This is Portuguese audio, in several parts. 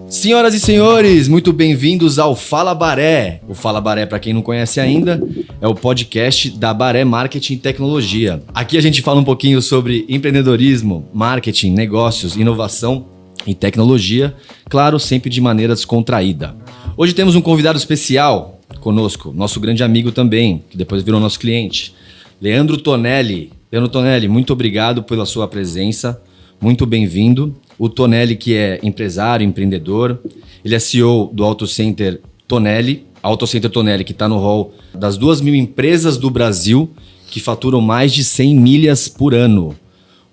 Senhoras e senhores, muito bem-vindos ao Fala Baré. O Fala Baré, para quem não conhece ainda, é o podcast da Baré Marketing e Tecnologia. Aqui a gente fala um pouquinho sobre empreendedorismo, marketing, negócios, inovação e tecnologia, claro, sempre de maneira descontraída. Hoje temos um convidado especial conosco, nosso grande amigo também, que depois virou nosso cliente, Leandro Tonelli. Leandro Tonelli, muito obrigado pela sua presença, muito bem-vindo. O Tonelli, que é empresário, empreendedor, ele é CEO do AutoCenter Tonelli. A AutoCenter Tonelli, que está no hall das 2.000 empresas do Brasil que faturam mais de 100 milhas por ano.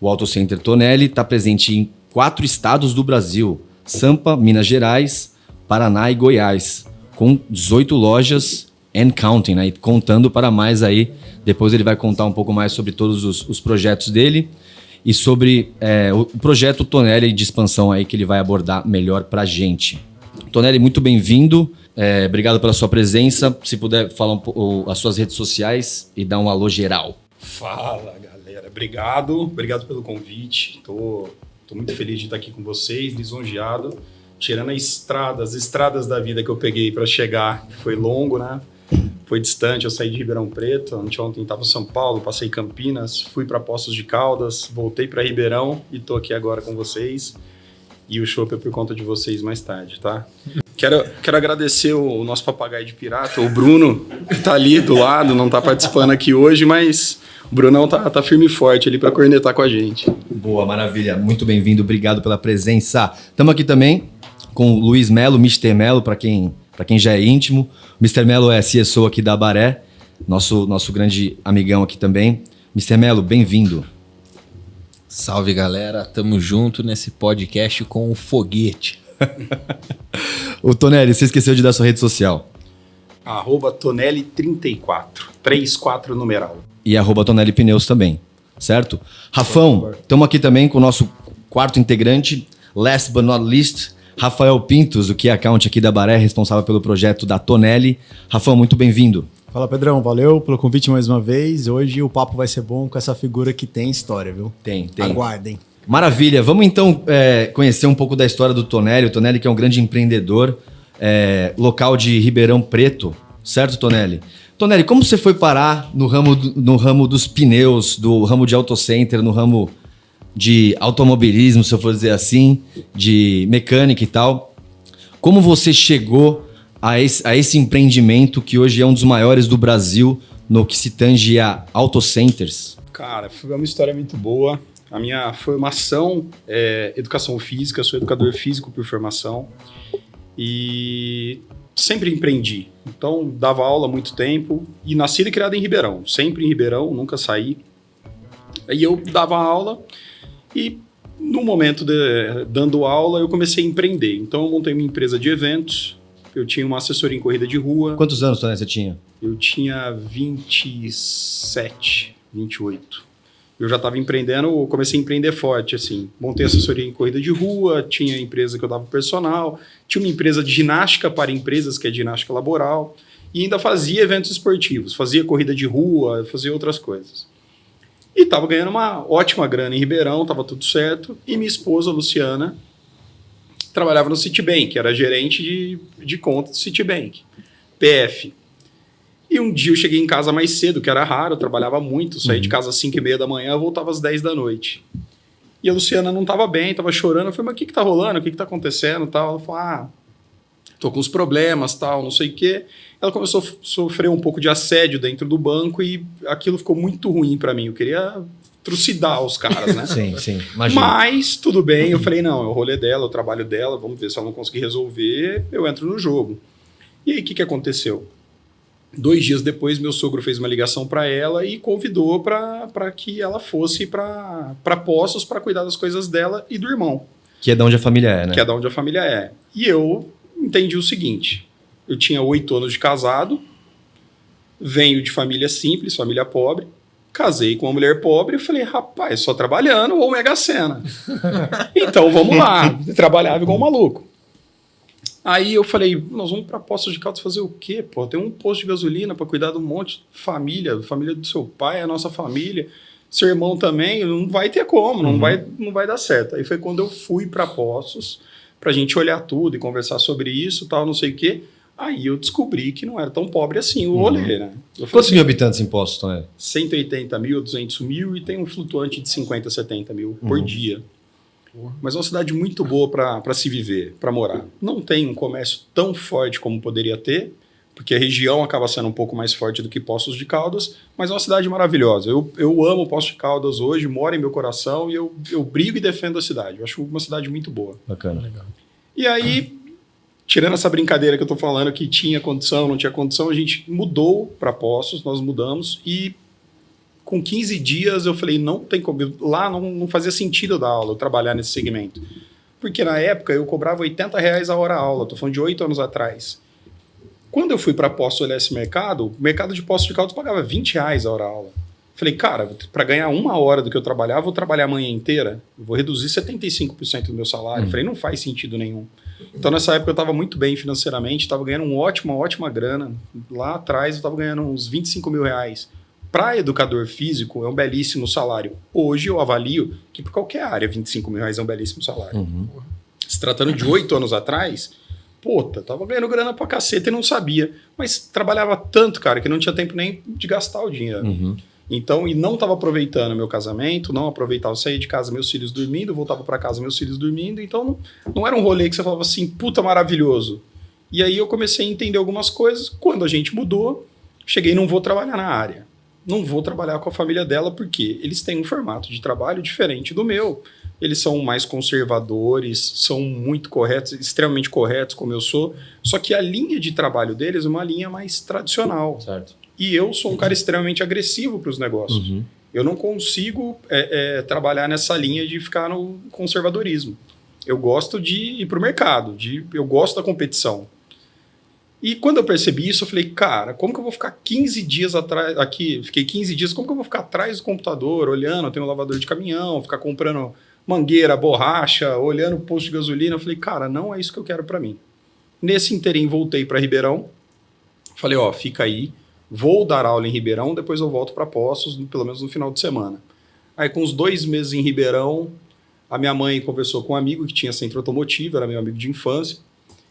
O AutoCenter Tonelli está presente em 4 estados do Brasil: Sampa, Minas Gerais, Paraná e Goiás, com 18 lojas and counting, né? E contando para mais aí. Depois ele vai contar um pouco mais sobre todos os projetos dele e sobre o projeto Tonelli de expansão aí que ele vai abordar melhor para a gente. Tonelli, muito bem-vindo. Obrigado pela sua presença. Se puder falar um pouco as suas redes sociais e dar um alô geral. Fala, galera. Obrigado pelo convite. Tô muito feliz de estar aqui com vocês, lisonjeado. Tirando as estradas da vida que eu peguei para chegar, que foi longo, né? Foi distante, eu saí de Ribeirão Preto, ontem estava em São Paulo, passei Campinas, fui para Poços de Caldas, voltei para Ribeirão e tô aqui agora com vocês. E o chopp é por conta de vocês mais tarde, tá? Quero agradecer o nosso papagaio de pirata, o Bruno, que tá ali do lado, não tá participando aqui hoje, mas o Brunão tá firme e forte ali para cornetar com a gente. Boa, maravilha. Muito bem-vindo, obrigado pela presença. Estamos aqui também com o Luiz Melo, Mr. Melo, para quem já é íntimo. O Mr. Melo é CSO aqui da Baré, nosso grande amigão aqui também. Mr. Melo, bem-vindo. Salve, galera. Tamo junto nesse podcast com o foguete. O Tonelli, você esqueceu de dar sua rede social. @Tonelli34, 34 numeral. E @Tonelli Pneus também, certo? Rafão, estamos aqui também com o nosso quarto integrante, last but not least, Rafael Pintos, o Key Account aqui da Baré, responsável pelo projeto da Tonelli. Rafael, muito bem-vindo. Fala, Pedrão, valeu pelo convite mais uma vez. Hoje o papo vai ser bom com essa figura que tem história, viu? Tem. Aguardem. Maravilha, vamos então conhecer um pouco da história do Tonelli. O Tonelli, que é um grande empreendedor, local de Ribeirão Preto, certo, Tonelli? Tonelli, como você foi parar no ramo dos pneus, do ramo de AutoCenter, no ramo de automobilismo, se eu for dizer assim, de mecânica e tal? Como você chegou a esse empreendimento que hoje é um dos maiores do Brasil no que se tange a AutoCenters? Cara, foi uma história muito boa. A minha formação é educação física, sou educador físico por formação e sempre empreendi. Então, dava aula há muito tempo e nascido e criado em Ribeirão, sempre em Ribeirão, nunca saí. Aí eu dava aula e no momento dando aula eu comecei a empreender. Então, eu montei uma empresa de eventos, eu tinha uma assessoria em corrida de rua. Quantos anos, Tonelli, você tinha? Eu tinha 27, 28. Eu já estava empreendendo, comecei a empreender forte, assim. Montei assessoria em corrida de rua, tinha empresa que eu dava personal, tinha uma empresa de ginástica para empresas, que é ginástica laboral, e ainda fazia eventos esportivos, fazia corrida de rua, fazia outras coisas. E estava ganhando uma ótima grana em Ribeirão, estava tudo certo, e minha esposa, Luciana, trabalhava no Citibank, era gerente de conta do Citibank, PF. E um dia eu cheguei em casa mais cedo, que era raro, eu trabalhava muito, saía de casa às 5h30 da manhã, eu voltava às 10 da noite. E a Luciana não estava bem, estava chorando. Eu falei, mas o que está rolando? O que está acontecendo? Tal. Ela falou, tô com uns problemas, tal, não sei o quê. Ela começou a sofrer um pouco de assédio dentro do banco e aquilo ficou muito ruim para mim. Eu queria trucidar os caras, né? Sim, imagina. Mas tudo bem, eu falei, não, é o rolê dela, é o trabalho dela, vamos ver se ela não conseguir resolver, eu entro no jogo. E aí, o que aconteceu? 2 dias depois, meu sogro fez uma ligação para ela e convidou para que ela fosse para Poços para cuidar das coisas dela e do irmão. Que é de onde a família é, né? Que é de onde a família é. E eu entendi o seguinte, eu tinha 8 anos de casado, venho de família simples, família pobre, casei com uma mulher pobre e falei, rapaz, só trabalhando ou Mega Sena. Então vamos lá, trabalhava igual um maluco. Aí eu falei, nós vamos para Poços de Caldas fazer o quê? Pô, tem um posto de gasolina para cuidar de um monte de família do seu pai, a nossa família. seu irmão também, não vai ter como, não vai dar certo. Aí foi quando eu fui para Poços, pra gente olhar tudo e conversar sobre isso, tal, não sei o quê. Aí eu descobri que não era tão pobre assim o rolê, né? Quantos mil habitantes em Poços, Tonelli? 180 mil, 200 mil e tem um flutuante de 50, 70 mil por dia. Mas é uma cidade muito boa para se viver, para morar. Não tem um comércio tão forte como poderia ter, porque a região acaba sendo um pouco mais forte do que Poços de Caldas, mas é uma cidade maravilhosa. Eu amo Poços de Caldas hoje, mora em meu coração e eu brigo e defendo a cidade. Eu acho uma cidade muito boa. Bacana. Legal. E aí, tirando essa brincadeira que eu tô falando, que tinha condição, não tinha condição, a gente mudou para Poços, nós mudamos e com 15 dias eu falei, não tem como, lá não fazia sentido eu dar aula, eu trabalhar nesse segmento. Porque na época eu cobrava R$80 a hora aula, tô falando de 8 anos atrás. Quando eu fui para Poços olhar esse mercado, o mercado de Poços de Caldas pagava R$20 a hora aula. Falei, cara, para ganhar 1 hora do que eu trabalhava, eu vou trabalhar a manhã inteira, eu vou reduzir 75% do meu salário. Falei, não faz sentido nenhum. Então, nessa época, eu estava muito bem financeiramente, estava ganhando uma ótima grana. Lá atrás, eu estava ganhando uns R$25 mil. Para educador físico, é um belíssimo salário. Hoje, eu avalio que, para qualquer área, R$25 mil é um belíssimo salário. Se tratando de 8 anos atrás, tava ganhando grana pra caceta e não sabia. Mas trabalhava tanto, cara, que não tinha tempo nem de gastar o dinheiro. Então, e não estava aproveitando meu casamento, não aproveitava, sair de casa, meus filhos dormindo, voltava para casa, meus filhos dormindo. Então, não era um rolê que você falava assim, puta, maravilhoso. E aí eu comecei a entender algumas coisas. Quando a gente mudou, cheguei, não vou trabalhar na área. Não vou trabalhar com a família dela, porque eles têm um formato de trabalho diferente do meu. Eles são mais conservadores, são muito corretos, extremamente corretos, como eu sou. Só que a linha de trabalho deles é uma linha mais tradicional. Certo. E eu sou um cara extremamente agressivo para os negócios. Eu não consigo trabalhar nessa linha de ficar no conservadorismo. Eu gosto de ir para o mercado, eu gosto da competição. E quando eu percebi isso, eu falei, cara, como que eu vou ficar 15 dias atrás, aqui, fiquei 15 dias, como que eu vou ficar atrás do computador, olhando, eu tenho um lavador de caminhão, ficar comprando mangueira, borracha, olhando o posto de gasolina. Eu falei, cara, não é isso que eu quero para mim. Nesse inteirinho, voltei para Ribeirão, falei, fica aí, vou dar aula em Ribeirão, depois eu volto para Poços, pelo menos no final de semana. Aí, com uns 2 meses em Ribeirão, a minha mãe conversou com um amigo que tinha centro automotivo, era meu amigo de infância,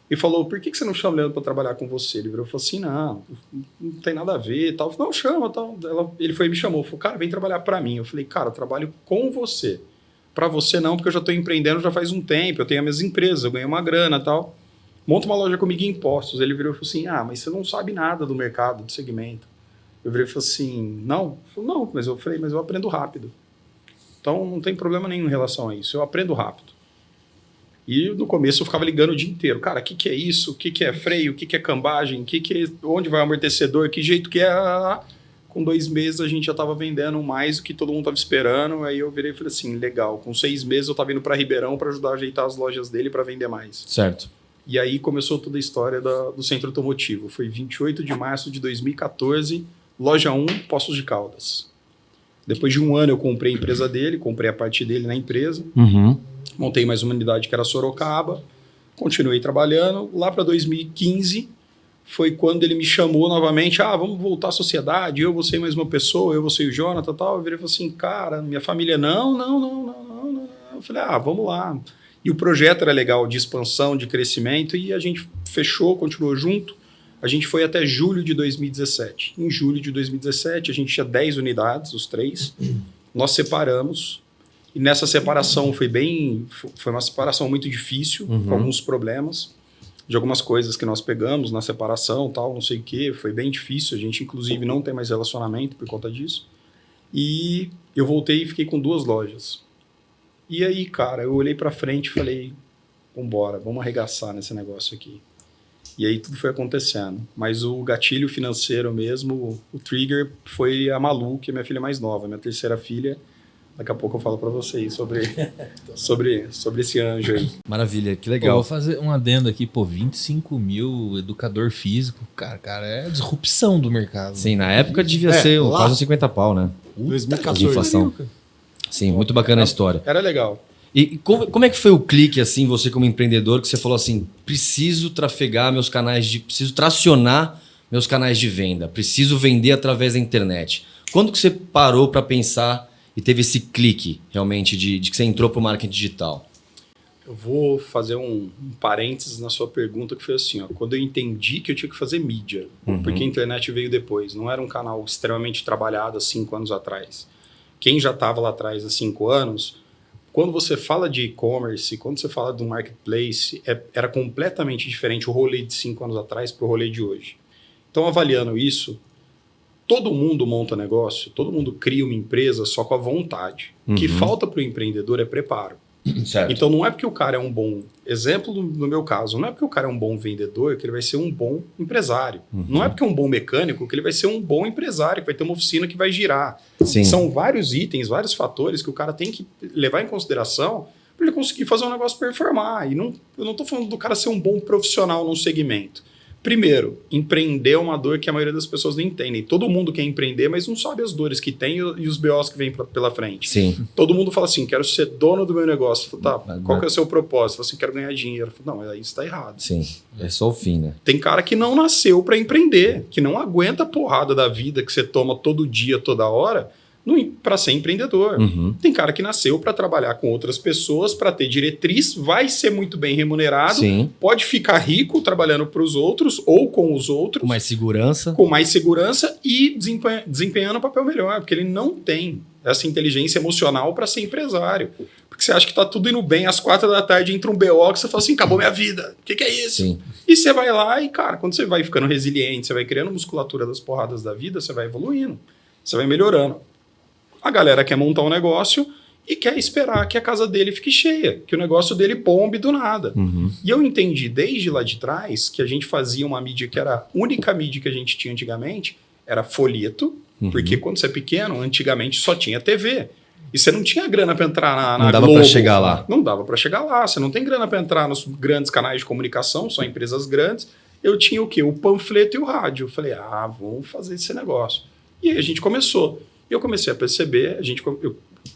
e falou, por que você não chama o Leandro para trabalhar com você? Ele virou e falou assim, não tem nada a ver, tal. Não, chama, tal. Ele foi e me chamou, falou, cara, vem trabalhar para mim. Eu falei, cara, eu trabalho com você. Para você não, porque eu já estou empreendendo já faz um tempo, eu tenho as minhas empresas, eu ganhei uma grana, tal. Monta uma loja comigo em Poços. Ele virou e falou assim, mas você não sabe nada do mercado, do segmento. Eu virei e falei assim, não? Não, mas eu falei, mas eu aprendo rápido. Então não tem problema nenhum em relação a isso, eu aprendo rápido. E no começo eu ficava ligando o dia inteiro. Cara, o que é isso? O que é freio? O que é cambagem? Onde vai o amortecedor? Que jeito que é? Com 2 meses a gente já estava vendendo mais do que todo mundo estava esperando. Aí eu virei e falei assim, legal. Com 6 meses eu estava indo para Ribeirão para ajudar a ajeitar as lojas dele para vender mais. Certo. E aí começou toda a história do centro automotivo. Foi 28 de março de 2014, loja 1, Poços de Caldas. Depois de 1 ano eu comprei a empresa dele, comprei a parte dele na empresa. Montei mais uma unidade que era Sorocaba, continuei trabalhando. Lá para 2015 foi quando ele me chamou novamente, vamos voltar à sociedade, eu, você e mais uma pessoa, eu, você e o Jonathan, tal. Eu virei e falei assim, cara, minha família, não. Eu falei, vamos lá. E o projeto era legal, de expansão, de crescimento, e a gente fechou, continuou junto. A gente foi até julho de 2017. Em julho de 2017, a gente tinha 10 unidades, os 3. Nós separamos. E nessa separação foi uma separação muito difícil, com alguns problemas, de algumas coisas que nós pegamos na separação, tal, não sei o quê. Foi bem difícil, a gente inclusive não tem mais relacionamento por conta disso. E eu voltei e fiquei com 2 lojas. E aí, cara, eu olhei pra frente e falei, vambora, vamos arregaçar nesse negócio aqui. E aí tudo foi acontecendo. Mas o gatilho financeiro mesmo, o trigger, foi a Malu, que é minha filha mais nova, minha terceira filha. Daqui a pouco eu falo para vocês sobre esse anjo aí. Maravilha, que legal. Vou fazer um adendo aqui, 25 mil, educador físico, cara, é a disrupção do mercado. Sim, na época devia ser quase uns 50 pau, né? 2014. Inflação. Sim, muito bacana a história. Era legal. E como é que foi o clique, assim, você como empreendedor, que você falou assim, preciso trafegar meus canais preciso tracionar meus canais de venda, preciso vender através da internet. Quando que você parou para pensar e teve esse clique realmente de que você entrou para o marketing digital? Eu vou fazer um parênteses na sua pergunta, que foi assim, ó, quando eu entendi que eu tinha que fazer mídia, porque a internet veio depois, não era um canal extremamente trabalhado há 5 anos atrás. Quem já estava lá atrás há 5 anos, quando você fala de e-commerce, quando você fala do marketplace, era completamente diferente o rolê de 5 anos atrás para o rolê de hoje. Então, avaliando isso, todo mundo monta negócio, todo mundo cria uma empresa só com a vontade. O que falta para o empreendedor é preparo. Certo. Então, não é porque o cara é um bom... Exemplo no meu caso, não é porque o cara é um bom vendedor que ele vai ser um bom empresário. Não é porque é um bom mecânico que ele vai ser um bom empresário, que vai ter uma oficina que vai girar. Sim. São vários itens, vários fatores que o cara tem que levar em consideração para ele conseguir fazer um negócio performar. E eu não estou falando do cara ser um bom profissional num segmento. Primeiro, empreender é uma dor que a maioria das pessoas não entendem. Todo mundo quer empreender, mas não sabe as dores que tem e os BOs que vêm pela frente. Sim. Todo mundo fala assim, quero ser dono do meu negócio. Falo, tá, qual que é o seu propósito? Falo assim, quero ganhar dinheiro. Falo, não, isso está errado. Sim, é só o fim, né? Tem cara que não nasceu para empreender, que não aguenta a porrada da vida que você toma todo dia, toda hora, para ser empreendedor. Tem cara que nasceu para trabalhar com outras pessoas, para ter diretriz, vai ser muito bem remunerado, Sim. pode ficar rico trabalhando para os outros ou com os outros. Com mais segurança. Com mais segurança e desempenhando um papel melhor, porque ele não tem essa inteligência emocional para ser empresário. Porque você acha que tá tudo indo bem, às 4 da tarde entra um BO que você fala assim, acabou minha vida, o que é isso? Sim. E você vai lá e, cara, quando você vai ficando resiliente, você vai criando musculatura das porradas da vida, você vai evoluindo, você vai melhorando. A galera quer montar um negócio e quer esperar que a casa dele fique cheia, que o negócio dele bombe do nada. E eu entendi desde lá de trás que a gente fazia uma mídia que era a única mídia que a gente tinha antigamente, era folheto, porque quando você é pequeno, antigamente só tinha TV. E você não tinha grana para entrar na Não dava Globo. para chegar lá. Não dava para chegar lá. Você não tem grana para entrar nos grandes canais de comunicação, só empresas grandes. Eu tinha o quê? O panfleto e o rádio. Eu falei, vamos fazer esse negócio. E aí a gente começou. Eu comecei a perceber,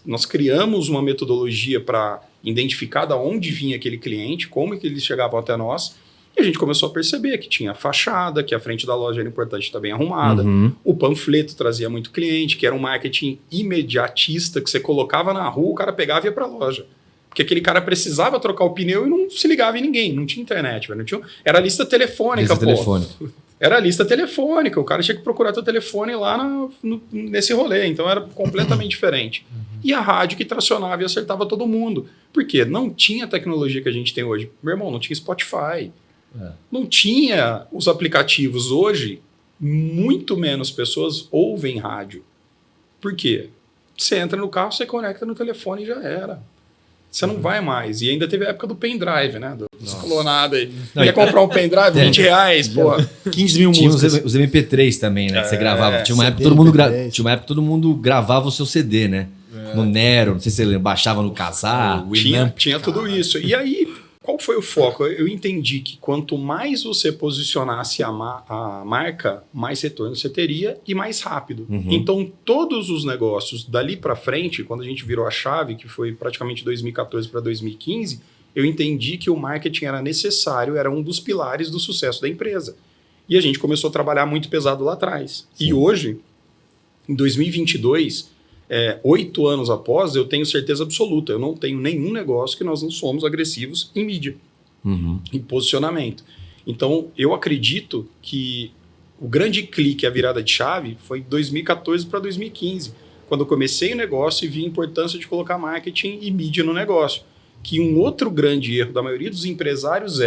nós criamos uma metodologia para identificar de onde vinha aquele cliente, como que eles chegavam até nós, e a gente começou a perceber que tinha fachada, que a frente da loja era importante estar bem arrumada, o panfleto trazia muito cliente, que era um marketing imediatista, que você colocava na rua, o cara pegava e ia para a loja. Porque aquele cara precisava trocar o pneu e não se ligava em ninguém, não tinha internet, não tinha, era lista telefônica, Era a lista telefônica, o cara tinha que procurar teu telefone lá nesse rolê, então era completamente diferente. E a rádio que tracionava e acertava todo mundo. Por quê? Não tinha a tecnologia que a gente tem hoje. Meu irmão, não tinha Spotify, não tinha os aplicativos. Hoje, muito menos pessoas ouvem rádio. Por quê? Você entra no carro, você conecta no telefone e já era. Você não vai mais. E ainda teve a época do pendrive, né? Descolonado aí. Quer comprar um pendrive? R$20, pô. 15 mil Tinha músicas. os MP3 também, né? Que você gravava. Tinha uma época que todo mundo gravava o seu CD, né? No Nero, não sei se você baixava no Kazaa. Tinha tudo isso. E aí, qual foi o foco? Eu entendi que quanto mais você posicionasse a marca, mais retorno você teria e mais rápido. Então, todos os negócios dali para frente, quando a gente virou a chave, que foi praticamente 2014 para 2015, eu entendi que o marketing era necessário, era um dos pilares do sucesso da empresa. E a gente começou a trabalhar muito pesado lá atrás. Sim. E hoje, em 2022... 8 anos após, eu tenho certeza absoluta, eu não tenho nenhum negócio que nós não somos agressivos em mídia, em posicionamento. Então, eu acredito que o grande clique, a virada de chave, foi 2014 para 2015, quando eu comecei o negócio e vi a importância de colocar marketing e mídia no negócio. Que um outro grande erro da maioria dos empresários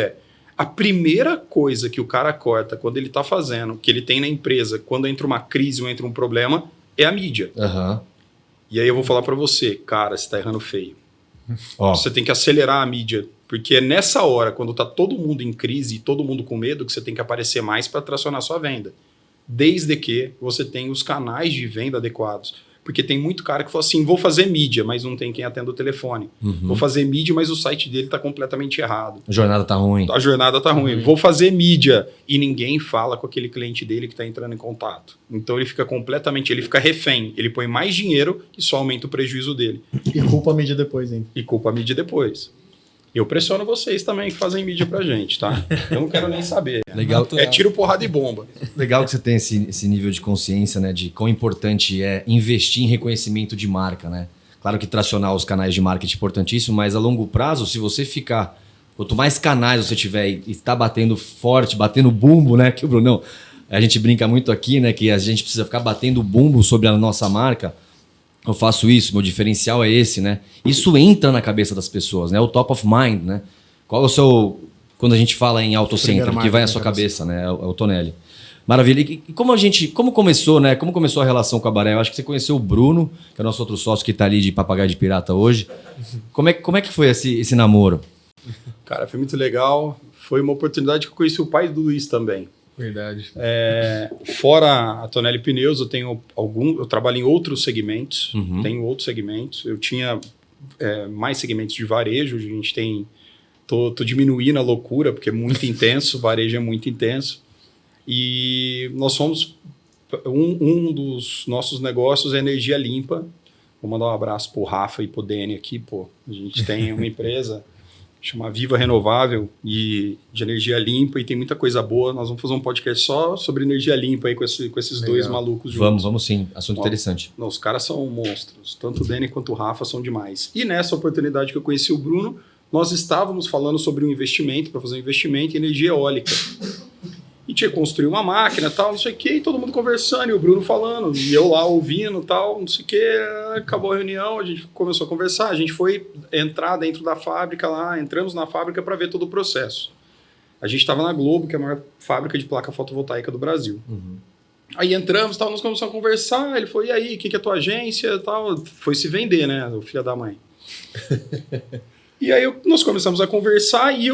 a primeira coisa que o cara corta quando ele está fazendo, que ele tem na empresa, quando entra uma crise ou entra um problema, é a mídia. E aí eu vou falar para você, cara, você tá errando feio. Você tem que acelerar a mídia, porque é nessa hora, quando tá todo mundo em crise e todo mundo com medo, que você tem que aparecer mais para tracionar sua venda. Desde que você tenha os canais de venda adequados. Porque tem muito cara que fala assim, vou fazer mídia, mas não tem quem atenda o telefone. Vou fazer mídia, mas o site dele tá completamente errado. A jornada tá ruim. A jornada tá ruim. Vou fazer mídia e ninguém fala com aquele cliente dele que tá entrando em contato. Então ele fica refém. Ele põe mais dinheiro e só aumenta o prejuízo dele. E culpa a mídia depois, hein? E culpa a mídia depois. Eu pressiono vocês também que fazem mídia pra gente, tá? Eu não quero nem saber. Legal. É tiro, porrada e bomba. Legal que você tem esse nível de consciência, né? De quão importante é investir em reconhecimento de marca, né? Claro que tracionar os canais de marketing é importantíssimo, mas a longo prazo, se você ficar... Quanto mais canais você tiver e está batendo forte, batendo bumbo, né? Que o Brunão... A gente brinca muito aqui, né? Que a gente precisa ficar batendo bumbo sobre a nossa marca. Eu faço isso, meu diferencial é esse, né? Isso entra na cabeça das pessoas, né? O top of mind, né? Qual é o seu... Quando a gente fala em auto-center, que vai à sua cabeça, né? É o Tonelli. Maravilha. E como começou, né? Como começou a relação com a Baré? Eu acho que você conheceu o Bruno, que é o nosso outro sócio que está ali de papagaio de pirata hoje. Como é que foi esse namoro? Cara, foi muito legal. Foi uma oportunidade que eu conheci o pai do Luiz também. Verdade. Fora a Tonelli Pneus, eu trabalho em outros segmentos. Tenho outros segmentos. Eu tinha mais segmentos de varejo. A gente tem... Tô diminuindo a loucura, porque é muito intenso. Varejo é muito intenso. E nós somos... Um dos nossos negócios é energia limpa. Vou mandar um abraço pro Rafa e pro Dene aqui. Pô, a gente tem uma empresa... chama Viva Renovável de energia limpa e tem muita coisa boa. Nós vamos fazer um podcast só sobre energia limpa aí com esses dois malucos juntos. Vamos sim. Assunto interessante. Não, os caras são monstros. Tanto o Dani quanto o Rafa são demais. E nessa oportunidade que eu conheci o Bruno, nós estávamos falando sobre um investimento, para fazer um investimento em energia eólica. E tinha que construir uma máquina, tal, não sei o quê, e todo mundo conversando, e o Bruno falando, e eu lá ouvindo, tal, não sei o quê. Acabou a reunião, a gente começou a conversar, a gente foi entrar dentro da fábrica lá, entramos na fábrica para ver todo o processo. A gente estava na Globo, que é a maior fábrica de placa fotovoltaica do Brasil. Aí entramos, tal, nós começamos a conversar, ele falou, e aí, o que é a tua agência, tal, foi se vender, né, o filho da mãe. E aí nós começamos a conversar e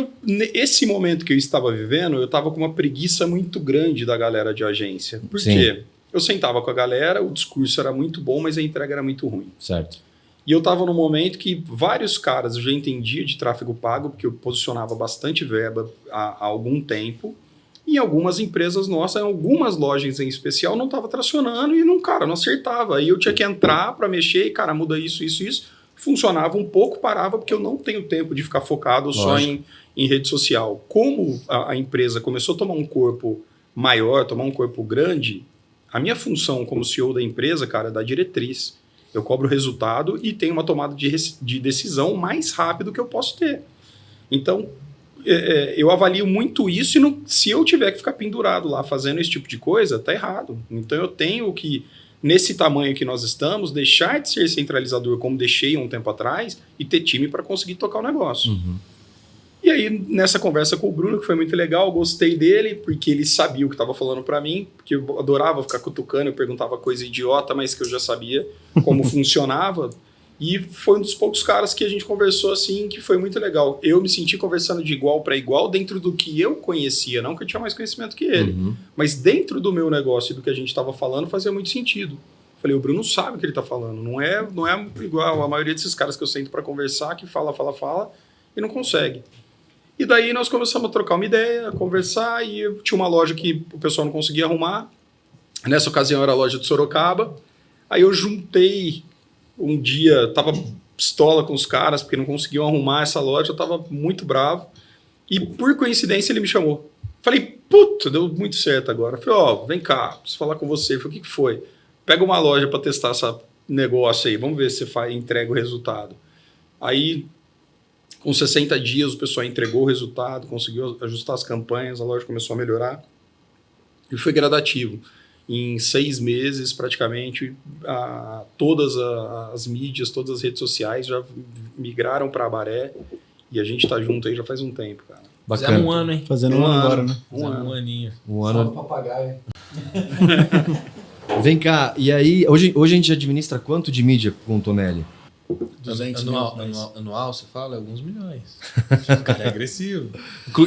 esse momento que eu estava vivendo, eu estava com uma preguiça muito grande da galera de agência. Por quê? Eu sentava com a galera, o discurso era muito bom, mas a entrega era muito ruim. Certo. E eu estava num momento que vários caras, eu já entendia de tráfego pago, porque eu posicionava bastante verba há algum tempo. E algumas empresas nossas, algumas lojas em especial, não estava tracionando e não acertava. Aí eu tinha que entrar para mexer e, cara, muda isso, isso, isso. Funcionava um pouco, parava, porque eu não tenho tempo de ficar focado só em rede social. Como a empresa começou a tomar um corpo maior, tomar um corpo grande, a minha função como CEO da empresa, cara, é dar diretriz. Eu cobro resultado e tenho uma tomada de decisão mais rápido que eu posso ter. Então, eu avalio muito isso e se eu tiver que ficar pendurado lá fazendo esse tipo de coisa, tá errado. Então, eu tenho que... Nesse tamanho que nós estamos, deixar de ser centralizador como deixei um tempo atrás e ter time para conseguir tocar o negócio. E aí, nessa conversa com o Bruno, que foi muito legal, eu gostei dele, porque ele sabia o que estava falando para mim, porque eu adorava ficar cutucando, eu perguntava coisa idiota, mas que eu já sabia como funcionava. E foi um dos poucos caras que a gente conversou assim, que foi muito legal. Eu me senti conversando de igual para igual dentro do que eu conhecia, não que eu tinha mais conhecimento que ele. Mas dentro do meu negócio e do que a gente estava falando, fazia muito sentido. Falei, o Bruno sabe o que ele está falando. Não é igual a maioria desses caras que eu sento para conversar, que fala e não consegue. E daí nós começamos a trocar uma ideia, a conversar, e eu tinha uma loja que o pessoal não conseguia arrumar. Nessa ocasião era a loja de Sorocaba. Aí eu juntei... Um dia, tava pistola com os caras, porque não conseguiam arrumar essa loja, eu tava muito bravo. E, por coincidência, ele me chamou. Falei, puta, deu muito certo agora. Falei, vem cá, preciso falar com você. Falei, o que foi? Pega uma loja para testar esse negócio aí, vamos ver se você entrega o resultado. Aí, com 60 dias, o pessoal entregou o resultado, conseguiu ajustar as campanhas, a loja começou a melhorar. E foi gradativo. Em 6 meses, praticamente, todas as mídias, todas as redes sociais já migraram para a Baré e a gente está junto aí já faz um tempo, cara. Bacana. Fazendo um ano, hein? Fazendo um ano agora, né? Um aninho. Um ano. Papagaio. Vem cá, e aí, hoje a gente administra quanto de mídia com o Tonelli? 200 anual, você fala? Alguns milhões. O cara é agressivo.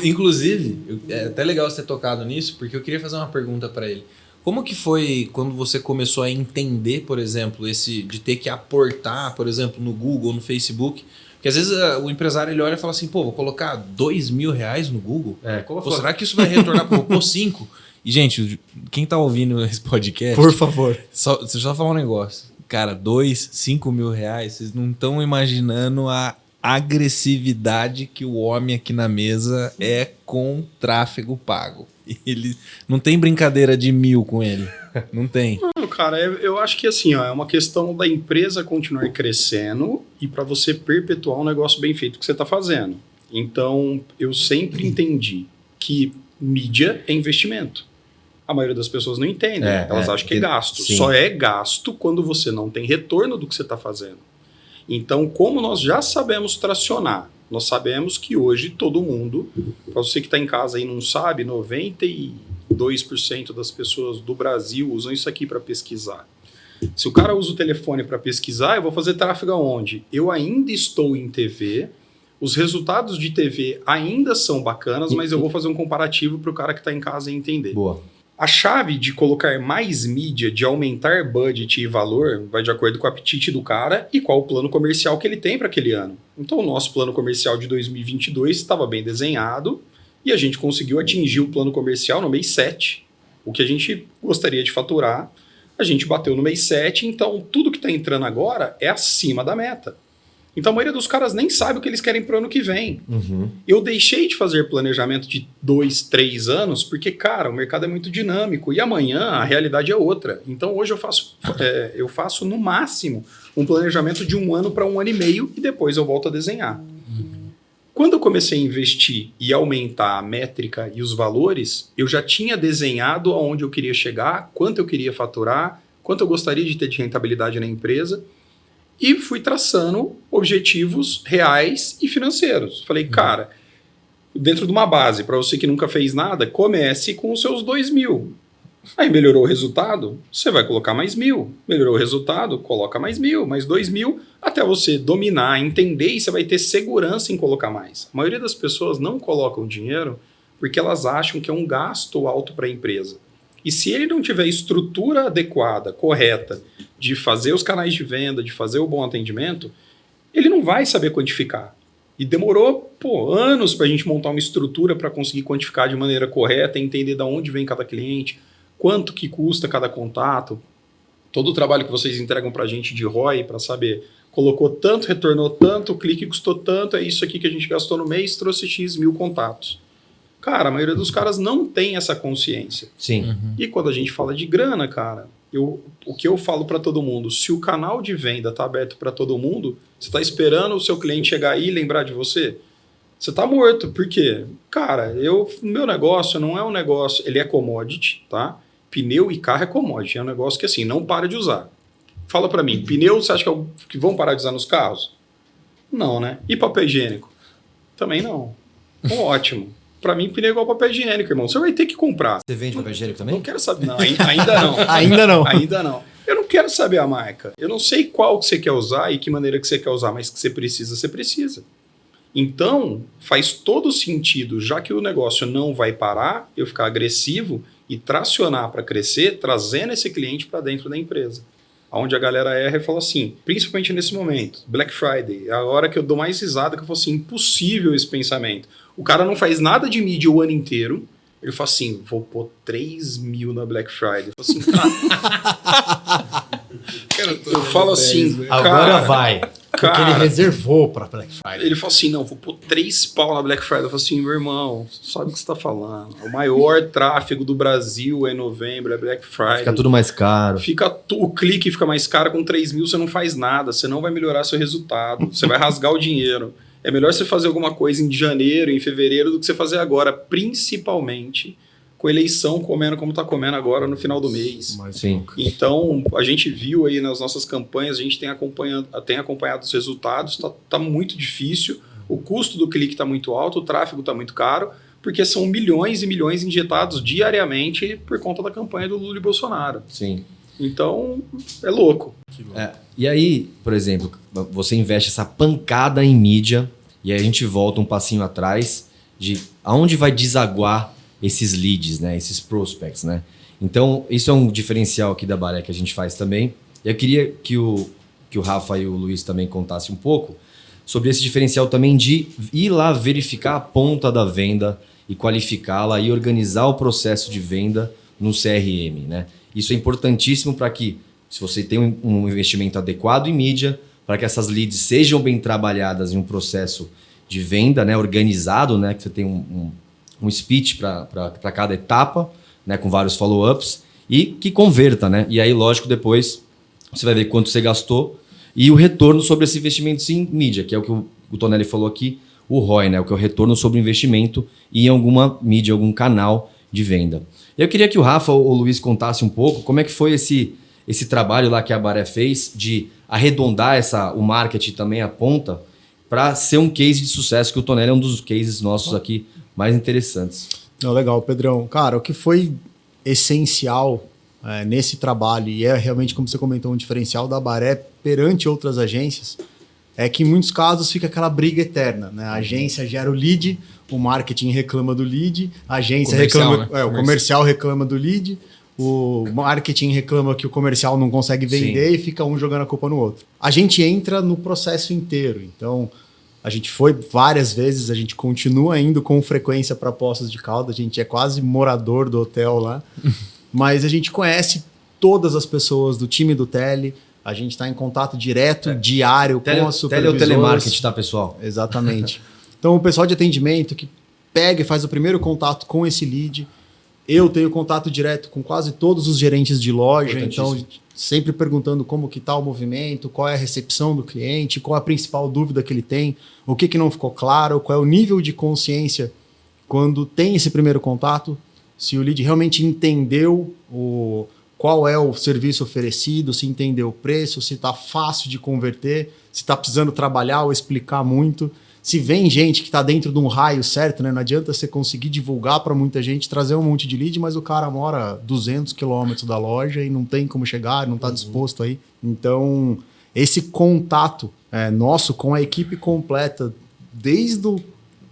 Inclusive, é até legal você ter tocado nisso, porque eu queria fazer uma pergunta para ele. Como que foi quando você começou a entender, por exemplo, de ter que aportar, por exemplo, no Google, no Facebook? Porque às vezes o empresário ele olha e fala assim, vou colocar R$2.000 no Google? Será que isso vai retornar para eu 5? E, gente, quem tá ouvindo esse podcast... Por favor. Deixa eu só falar um negócio. Cara, R$5.000, vocês não estão imaginando a agressividade que o homem aqui na mesa é com tráfego pago. Ele não tem brincadeira de 1000 com ele. Não tem. Não, cara, eu acho que assim, ó, é uma questão da empresa continuar crescendo e para você perpetuar um negócio bem feito que você está fazendo. Então, eu sempre entendi que mídia é investimento. A maioria das pessoas não entendem. Elas acham que é gasto. Sim. Só é gasto quando você não tem retorno do que você está fazendo. Então, como nós já sabemos tracionar, nós sabemos que hoje todo mundo, para você que está em casa e não sabe, 92% das pessoas do Brasil usam isso aqui para pesquisar. Se o cara usa o telefone para pesquisar, eu vou fazer tráfego aonde? Eu ainda estou em TV, os resultados de TV ainda são bacanas, mas eu vou fazer um comparativo para o cara que está em casa entender. Boa. A chave de colocar mais mídia, de aumentar budget e valor, vai de acordo com o apetite do cara e qual o plano comercial que ele tem para aquele ano. Então, o nosso plano comercial de 2022 estava bem desenhado e a gente conseguiu atingir o plano comercial no mês 7. O que a gente gostaria de faturar, a gente bateu no mês 7, então tudo que está entrando agora é acima da meta. Então a maioria dos caras nem sabe o que eles querem para o ano que vem. Eu deixei de fazer planejamento de 2, 3 anos porque, cara, o mercado é muito dinâmico e amanhã a realidade é outra. Então hoje eu faço no máximo um planejamento de 1 ano para 1 ano e meio e depois eu volto a desenhar. Quando eu comecei a investir e aumentar a métrica e os valores, eu já tinha desenhado aonde eu queria chegar, quanto eu queria faturar, quanto eu gostaria de ter de rentabilidade na empresa. E fui traçando objetivos reais e financeiros. Falei, cara, dentro de uma base, para você que nunca fez nada, comece com os seus 2.000. Aí melhorou o resultado, você vai colocar mais 1.000. Melhorou o resultado, coloca mais 1.000, mais 2.000, até você dominar, entender e você vai ter segurança em colocar mais. A maioria das pessoas não colocam dinheiro porque elas acham que é um gasto alto para a empresa. E se ele não tiver estrutura adequada, correta, de fazer os canais de venda, de fazer o bom atendimento, ele não vai saber quantificar. E demorou anos para a gente montar uma estrutura para conseguir quantificar de maneira correta, entender de onde vem cada cliente, quanto que custa cada contato, todo o trabalho que vocês entregam para a gente de ROI, para saber, colocou tanto, retornou tanto, o clique custou tanto, é isso aqui que a gente gastou no mês, trouxe X mil contatos. Cara, a maioria dos caras não tem essa consciência. Sim. E quando a gente fala de grana, cara, o que eu falo para todo mundo, se o canal de venda está aberto para todo mundo, você está esperando o seu cliente chegar aí e lembrar de você? Você está morto. Por quê? Cara, meu negócio não é um negócio, ele é commodity, tá? Pneu e carro é commodity, é um negócio que assim, não para de usar. Fala para mim, pneu você acha que vão parar de usar nos carros? Não, né? E papel higiênico? Também não. Ótimo. Para mim, pneu é igual papel higiênico, irmão. Você vai ter que comprar. Você vende papel higiênico também? Não quero saber. Não, ainda não. Ainda não. Ainda não. Eu não quero saber a marca. Eu não sei qual que você quer usar e que maneira que você quer usar, mas que você precisa, você precisa. Então, faz todo sentido, já que o negócio não vai parar, eu ficar agressivo e tracionar para crescer, trazendo esse cliente para dentro da empresa. Onde a galera erra e fala assim, principalmente nesse momento, Black Friday, é a hora que eu dou mais risada, que eu falo assim, impossível esse pensamento. O cara não faz nada de mídia o ano inteiro, ele fala assim, vou pôr 3.000 na Black Friday. Eu falo assim, eu falo assim, Agora vai. Porque ele cara, reservou para Black Friday. ele fala assim, não, vou pôr 3 pau na Black Friday. Eu falo assim, meu irmão, sabe o que você tá falando? O maior tráfego do Brasil é em novembro, é Black Friday. Fica tudo mais caro. O clique fica mais caro, com 3.000 você não faz nada, você não vai melhorar seu resultado, você vai rasgar o dinheiro. É melhor você fazer alguma coisa em janeiro, em fevereiro, do que você fazer agora, principalmente com eleição comendo como está comendo agora no final do mês. Sim. Então, a gente viu aí nas nossas campanhas, a gente tem acompanhado os resultados, tá muito difícil, o custo do clique está muito alto, o tráfego está muito caro, porque são milhões e milhões injetados diariamente por conta da campanha do Lula e Bolsonaro. Sim. Então, é louco. E aí, por exemplo, você investe essa pancada em mídia e aí a gente volta um passinho atrás de aonde vai desaguar esses leads, né? Esses prospects, né? Então, isso é um diferencial aqui da Baré que a gente faz também. E eu queria que o Rafa e o Luiz também contassem um pouco sobre esse diferencial também de ir lá verificar a ponta da venda e qualificá-la e organizar o processo de venda no CRM, né? Isso é importantíssimo para que, se você tem um investimento adequado em mídia, para que essas leads sejam bem trabalhadas em um processo de venda, né, organizado, né, que você tem um speech para cada etapa, né, com vários follow-ups, e que converta, né? E aí, lógico, depois você vai ver quanto você gastou e o retorno sobre esse investimento em mídia, que é o que o Tonelli falou aqui, o ROI, né? O que é o retorno sobre o investimento em alguma mídia, algum canal de venda. Eu queria que o Rafa ou o Luiz contasse um pouco como é que foi esse trabalho lá que a Baré fez de arredondar o marketing também a ponta para ser um case de sucesso, que o Tonelli é um dos cases nossos aqui mais interessantes. Legal, Pedrão. Cara, o que foi essencial nesse trabalho, e é realmente, como você comentou, um diferencial da Baré perante outras agências, é que em muitos casos fica aquela briga eterna, né? A agência gera o lead, o marketing reclama do lead, a agência reclama, né? O comercial reclama do lead, o marketing reclama que o comercial não consegue vender. Sim. E fica um jogando a culpa no outro. A gente entra no processo inteiro, então a gente foi várias vezes, a gente continua indo com frequência para Poços de Caldas, a gente é quase morador do hotel lá, mas a gente conhece todas as pessoas do time do Tele, a gente está em contato direto, diário, com as supervisoras. Tele é o telemarketing, tá, pessoal? Exatamente. Então, o pessoal de atendimento que pega e faz o primeiro contato com esse lead, eu tenho contato direto com quase todos os gerentes de loja, então sempre perguntando como que está o movimento, qual é a recepção do cliente, qual é a principal dúvida que ele tem, o que não ficou claro, qual é o nível de consciência quando tem esse primeiro contato, se o lead realmente entendeu qual é o serviço oferecido, se entendeu o preço, se está fácil de converter, se está precisando trabalhar ou explicar muito. Se vem gente que está dentro de um raio certo, né? Não adianta você conseguir divulgar para muita gente, trazer um monte de lead, mas o cara mora 200 quilômetros da loja e não tem como chegar, não está disposto aí. Então, esse contato nosso com a equipe completa, desde o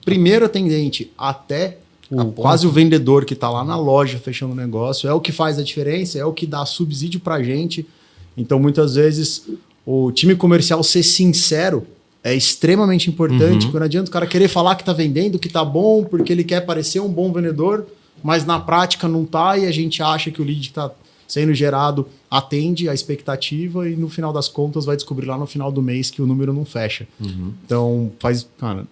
primeiro atendente até quase o vendedor que está lá na loja fechando o negócio, é o que faz a diferença, é o que dá subsídio para a gente. Então, muitas vezes, o time comercial ser sincero é extremamente importante, porque não adianta o cara querer falar que está vendendo, que está bom, porque ele quer parecer um bom vendedor, mas na prática não está, e a gente acha que o lead que está sendo gerado atende a expectativa e no final das contas vai descobrir lá no final do mês que o número não fecha. Então,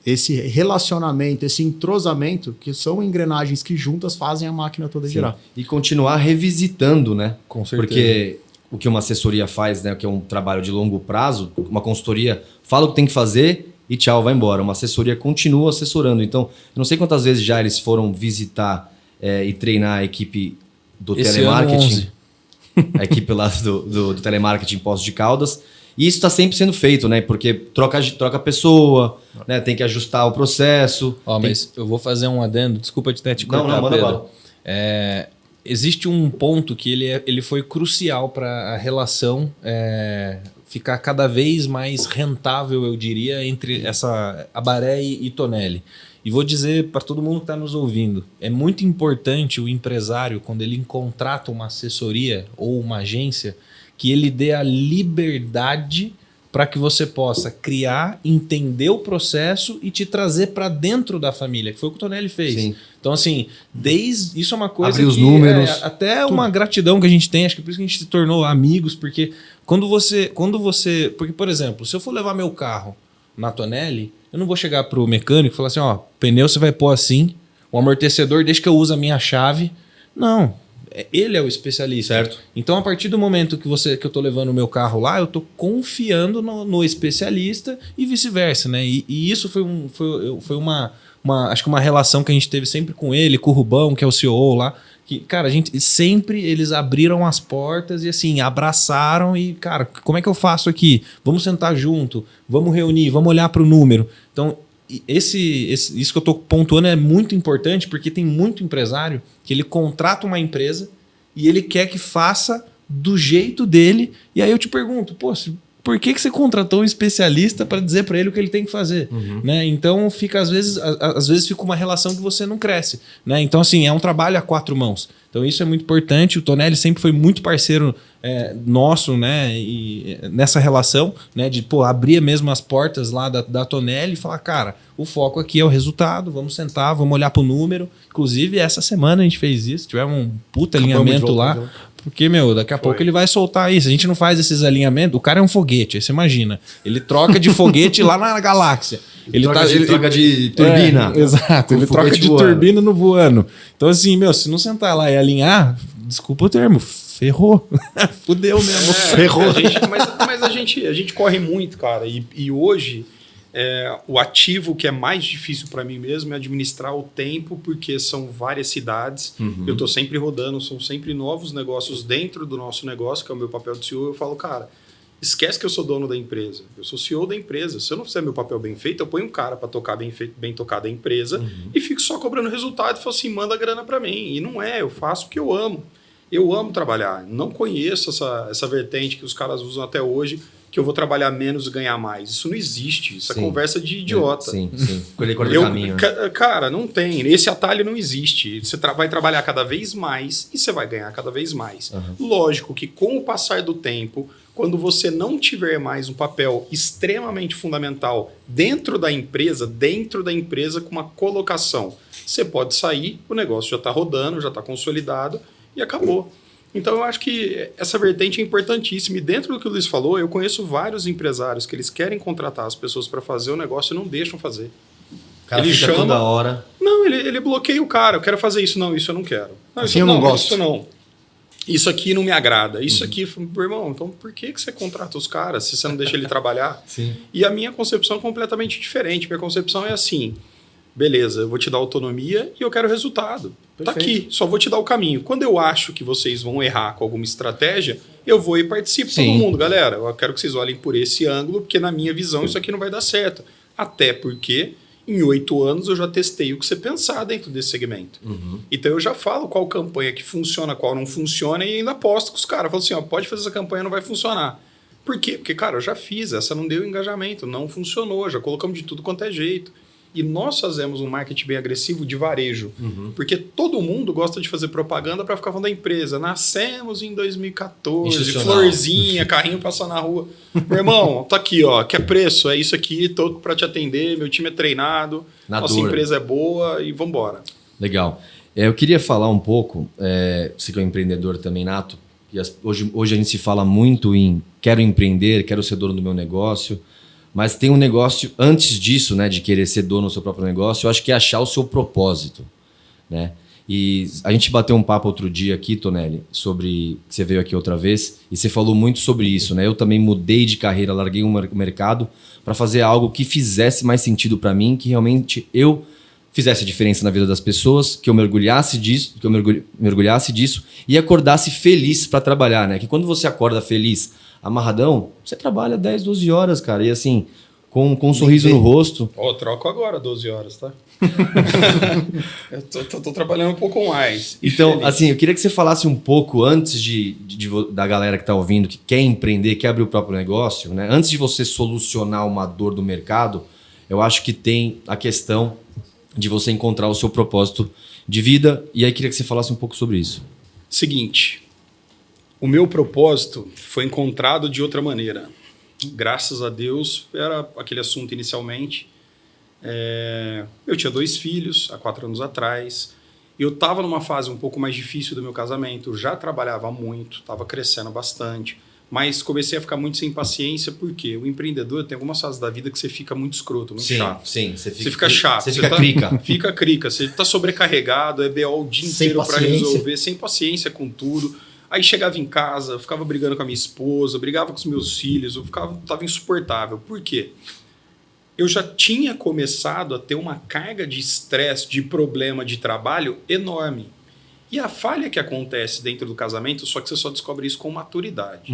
esse relacionamento, esse entrosamento, que são engrenagens que juntas fazem a máquina toda girar. E continuar revisitando, né? Com certeza. Porque o que uma assessoria faz, né, que é um trabalho de longo prazo, uma consultoria fala o que tem que fazer e tchau, vai embora. Uma assessoria continua assessorando. Então, eu não sei quantas vezes já eles foram visitar e treinar a equipe do telemarketing. A equipe lá do telemarketing em Poços de Caldas. E isso está sempre sendo feito, né? Porque troca a pessoa, né? Tem que ajustar o processo. Mas eu vou fazer um adendo, desculpa te cortar, não, manda bala. Existe um ponto que ele foi crucial para a relação ficar cada vez mais rentável, eu diria, entre a Baré e Tonelli. E vou dizer para todo mundo que está nos ouvindo, é muito importante o empresário, quando ele contrata uma assessoria ou uma agência, que ele dê a liberdade para que você possa criar, entender o processo e te trazer para dentro da família, que foi o que o Tonelli fez. Sim. Então, assim, isso é uma coisa abrir os números, até tudo. Uma gratidão que a gente tem, acho que por isso que a gente se tornou amigos, porque porque, por exemplo, se eu for levar meu carro na Tonelli, eu não vou chegar pro mecânico e falar assim, pneu você vai pôr assim, o amortecedor deixa que eu use a minha chave. Não, ele é o especialista. Certo. Então, a partir do momento que eu tô levando o meu carro lá, eu tô confiando no especialista e vice-versa, né? E isso foi uma acho que uma relação que a gente teve sempre com ele, com o Rubão, que é o CEO lá, que, cara, eles abriram as portas e, assim, abraçaram e, cara, como é que eu faço aqui? Vamos sentar junto, vamos reunir, vamos olhar para o número. Então, isso que eu estou pontuando é muito importante, porque tem muito empresário que ele contrata uma empresa e ele quer que faça do jeito dele. E aí eu te pergunto, por que você contratou um especialista para dizer para ele o que ele tem que fazer? Né? Então, fica às vezes fica uma relação que você não cresce. Né? Então, assim, é um trabalho a 4 mãos. Então, isso é muito importante. O Tonelli sempre foi muito parceiro nosso, né? E nessa relação, né? De abrir mesmo as portas lá da Tonelli e falar, cara, o foco aqui é o resultado, vamos sentar, vamos olhar para o número. Inclusive, essa semana a gente fez isso, tivemos um puta alinhamento lá. Porque, daqui a pouco ele vai soltar isso. A gente não faz esses alinhamentos. O cara é um foguete, aí você imagina. Ele troca de foguete lá na galáxia. Ele troca de turbina. Exato, ele troca de turbina no voando. Então, assim, se não sentar lá e alinhar, desculpa o termo, ferrou. Fudeu mesmo. Ferrou. Mas a gente corre muito, cara. E hoje, o ativo que é mais difícil para mim mesmo é administrar o tempo, porque são várias cidades. Eu estou sempre rodando, são sempre novos negócios dentro do nosso negócio, que é o meu papel de CEO. Eu falo, cara, esquece que eu sou dono da empresa. Eu sou CEO da empresa. Se eu não fizer meu papel bem feito, eu ponho um cara para tocar bem tocado a empresa e fico só cobrando resultado e falo assim, manda grana para mim. E não eu faço o que eu amo. Eu amo trabalhar. Não conheço essa vertente que os caras usam até hoje, que eu vou trabalhar menos e ganhar mais. Isso não existe. Isso é conversa de idiota. Sim. Colher caminho. Cara, não tem. Esse atalho não existe. Você vai trabalhar cada vez mais e você vai ganhar cada vez mais. Lógico que com o passar do tempo, quando você não tiver mais um papel extremamente fundamental dentro da empresa com uma colocação, você pode sair, o negócio já está rodando, já está consolidado e acabou. Então eu acho que essa vertente é importantíssima. E dentro do que o Luiz falou, eu conheço vários empresários que eles querem contratar as pessoas para fazer o negócio e não deixam fazer. O cara fica toda hora. Não, ele bloqueia o cara. Eu quero fazer isso. Não, isso eu não quero. Não, assim eu não gosto. Isso não. Isso aqui não me agrada. Isso aqui, irmão, então por que você contrata os caras se você não deixa ele trabalhar? Sim. E a minha concepção é completamente diferente. Minha concepção é assim, beleza, eu vou te dar autonomia e eu quero resultado. Perfeito. Tá aqui, só vou te dar o caminho. Quando eu acho que vocês vão errar com alguma estratégia, eu vou e participo. Todo mundo, galera, eu quero que vocês olhem por esse ângulo, porque na minha visão isso aqui não vai dar certo. Até porque em 8 anos eu já testei o que você pensar dentro desse segmento. Então eu já falo qual campanha que funciona, qual não funciona e ainda aposto com os caras. Falo assim, pode fazer essa campanha, não vai funcionar. Por quê? Porque, cara, eu já fiz, essa não deu engajamento, não funcionou, já colocamos de tudo quanto é jeito. E nós fazemos um marketing bem agressivo de varejo. Porque todo mundo gosta de fazer propaganda para ficar falando da empresa. Nascemos em 2014, florzinha, carrinho passando na rua. Meu irmão, tá aqui, quer preço? É isso aqui, tô para te atender, meu time é treinado, nossa empresa é boa e vambora. Legal. Eu queria falar um pouco, você que é um empreendedor também nato, e hoje a gente se fala muito em quero empreender, quero ser dono do meu negócio. Mas tem um negócio antes disso, né, de querer ser dono do seu próprio negócio, eu acho que é achar o seu propósito, né? E a gente bateu um papo outro dia aqui, Tonelli, sobre... Você veio aqui outra vez e você falou muito sobre isso, né? Eu também mudei de carreira, larguei o mercado para fazer algo que fizesse mais sentido para mim, que realmente eu fizesse diferença na vida das pessoas, que eu mergulhasse disso e acordasse feliz para trabalhar, né? Que quando você acorda feliz, amarradão, você trabalha 10, 12 horas, cara. E assim, com um sorriso no rosto. Troco agora 12 horas, tá? Eu tô trabalhando um pouco mais. Então, feliz. assim, eu queria que você falasse um pouco antes da galera que tá ouvindo, que quer empreender, quer abrir o próprio negócio, né? Antes de você solucionar uma dor do mercado, eu acho que tem a questão de você encontrar o seu propósito de vida. E aí, queria que você falasse um pouco sobre isso. Seguinte... O meu propósito foi encontrado de outra maneira. Graças a Deus, era aquele assunto inicialmente. Eu tinha 2 filhos há 4 anos atrás. Eu estava numa fase um pouco mais difícil do meu casamento. Já trabalhava muito, estava crescendo bastante. Mas comecei a ficar muito sem paciência, porque o empreendedor tem algumas fases da vida que você fica muito escroto, muito chato. Sim, você fica chato. Você fica crica. Fica crica. Você está sobrecarregado, é BO o dia inteiro para resolver, sem paciência com tudo. Aí chegava em casa, eu ficava brigando com a minha esposa, brigava com os meus filhos, estava insuportável. Por quê? Eu já tinha começado a ter uma carga de estresse, de problema de trabalho enorme. E a falha que acontece dentro do casamento, só que você só descobre isso com maturidade.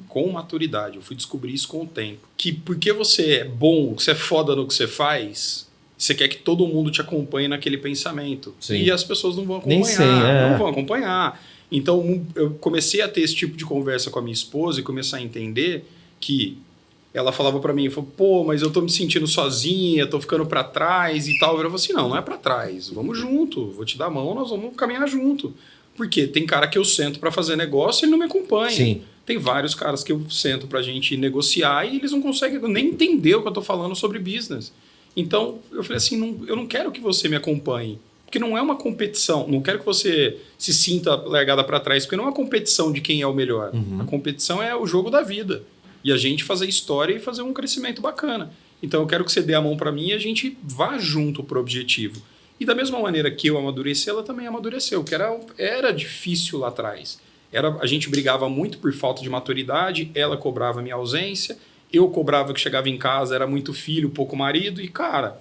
Com maturidade. Eu fui descobrir isso com o tempo. Que porque você é bom, você é foda no que você faz, você quer que todo mundo te acompanhe naquele pensamento. Sim. E as pessoas não vão acompanhar. Não vão acompanhar. Então, eu comecei a ter esse tipo de conversa com a minha esposa e começar a entender que ela falava para mim, pô, mas eu tô me sentindo sozinha, tô ficando para trás e tal. Eu falava assim, não é para trás, vamos junto, vou te dar a mão, nós vamos caminhar junto. Porque tem cara que eu sento para fazer negócio e ele não me acompanha. Sim. Tem vários caras que eu sento pra gente negociar e eles não conseguem nem entender o que eu tô falando sobre business. Então, eu falei assim, eu não quero que você me acompanhe. Porque não é uma competição. Não quero que você se sinta largada para trás, porque não é uma competição de quem é o melhor. A competição é o jogo da vida. E a gente fazer história e fazer um crescimento bacana. Então eu quero que você dê a mão para mim e a gente vá junto pro objetivo. E da mesma maneira que eu amadureci, ela também amadureceu, que era difícil lá atrás. A gente brigava muito por falta de maturidade, ela cobrava minha ausência, eu cobrava que chegava em casa, era muito filho, pouco marido, e cara,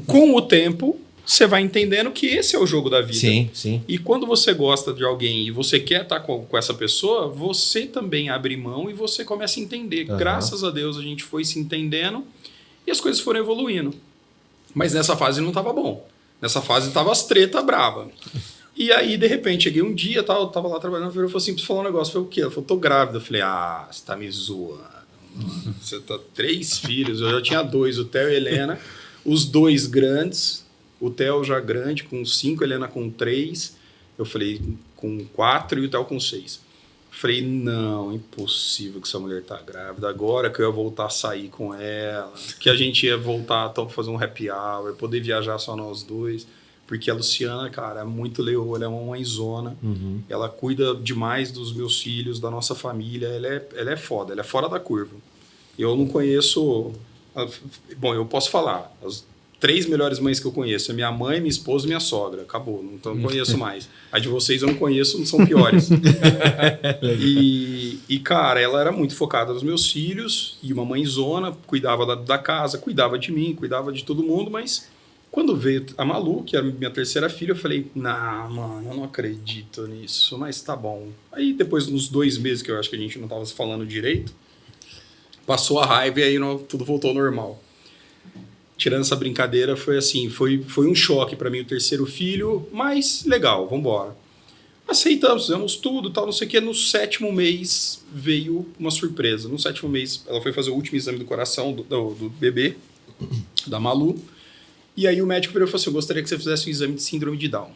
com o tempo, você vai entendendo que esse é o jogo da vida. Sim, sim. E quando você gosta de alguém e você quer estar com essa pessoa, você também abre mão e você começa a entender. Graças a Deus a gente foi se entendendo e as coisas foram evoluindo. Mas nessa fase não estava bom. Nessa fase tava as treta brava. E aí, de repente, cheguei um dia, tava lá trabalhando, eu falei assim, preciso falar um negócio. Eu falei, o quê? Ela falou, tô grávida. Eu falei, você tá me zoando. Você tá 3 filhos. Eu já tinha 2, o Theo e a Helena. Os 2 grandes. O Theo já grande, com 5, a Helena com 3. Eu falei, com 4 e o Theo com 6. Eu falei, não, impossível que essa mulher tá grávida. Agora que eu ia voltar a sair com ela, que a gente ia voltar a fazer um happy hour, poder viajar só nós 2. Porque a Luciana, cara, é muito leoa, ela é uma mãezona. Ela cuida demais dos meus filhos, da nossa família. Ela é foda, ela é fora da curva. Eu não conheço... Bom, eu posso falar. As 3 melhores mães que eu conheço é minha mãe, minha esposa e minha sogra. Acabou, não conheço mais. A de vocês eu não conheço, não são piores. E, cara, ela era muito focada nos meus filhos. E uma mãezona, cuidava da casa, cuidava de mim, cuidava de todo mundo, mas... Quando veio a Malu, que era minha terceira filha, eu falei, mano, eu não acredito nisso, mas tá bom. Aí depois, uns 2 meses que eu acho que a gente não tava se falando direito, passou a raiva e aí tudo voltou ao normal. Tirando essa brincadeira, foi assim, foi um choque para mim o terceiro filho, mas legal, vambora. Aceitamos, fizemos tudo, tal, não sei o que. No 7º mês veio uma surpresa. No 7º mês, ela foi fazer o último exame do coração do bebê, da Malu. E aí o médico virou e falou assim, eu gostaria que você fizesse um exame de síndrome de Down.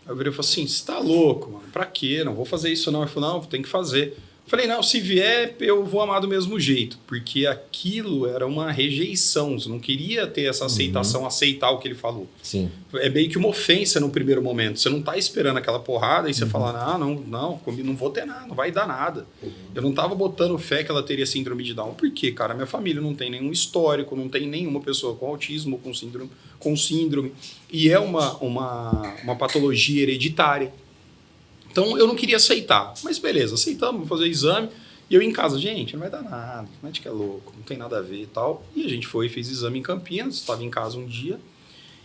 Aí eu virei e falei assim, você tá louco, mano, pra quê? Não vou fazer isso não. Ele falou, não, tem que fazer. Eu falei, não, se vier, eu vou amar do mesmo jeito. Porque aquilo era uma rejeição, você não queria ter essa aceitação, aceitar o que ele falou. Sim. É meio que uma ofensa no primeiro momento. Você não tá esperando aquela porrada e você fala, não vou ter nada, não vai dar nada. Eu não tava botando fé que ela teria síndrome de Down. Por quê, cara? Minha família não tem nenhum histórico, não tem nenhuma pessoa com autismo, com síndrome. E é uma patologia hereditária. Então eu não queria aceitar. Mas beleza, aceitamos, vou fazer o exame. E eu em casa, gente, não vai dar nada, o médico é louco, não tem nada a ver e tal. E a gente foi e fez exame em Campinas, estava em casa um dia.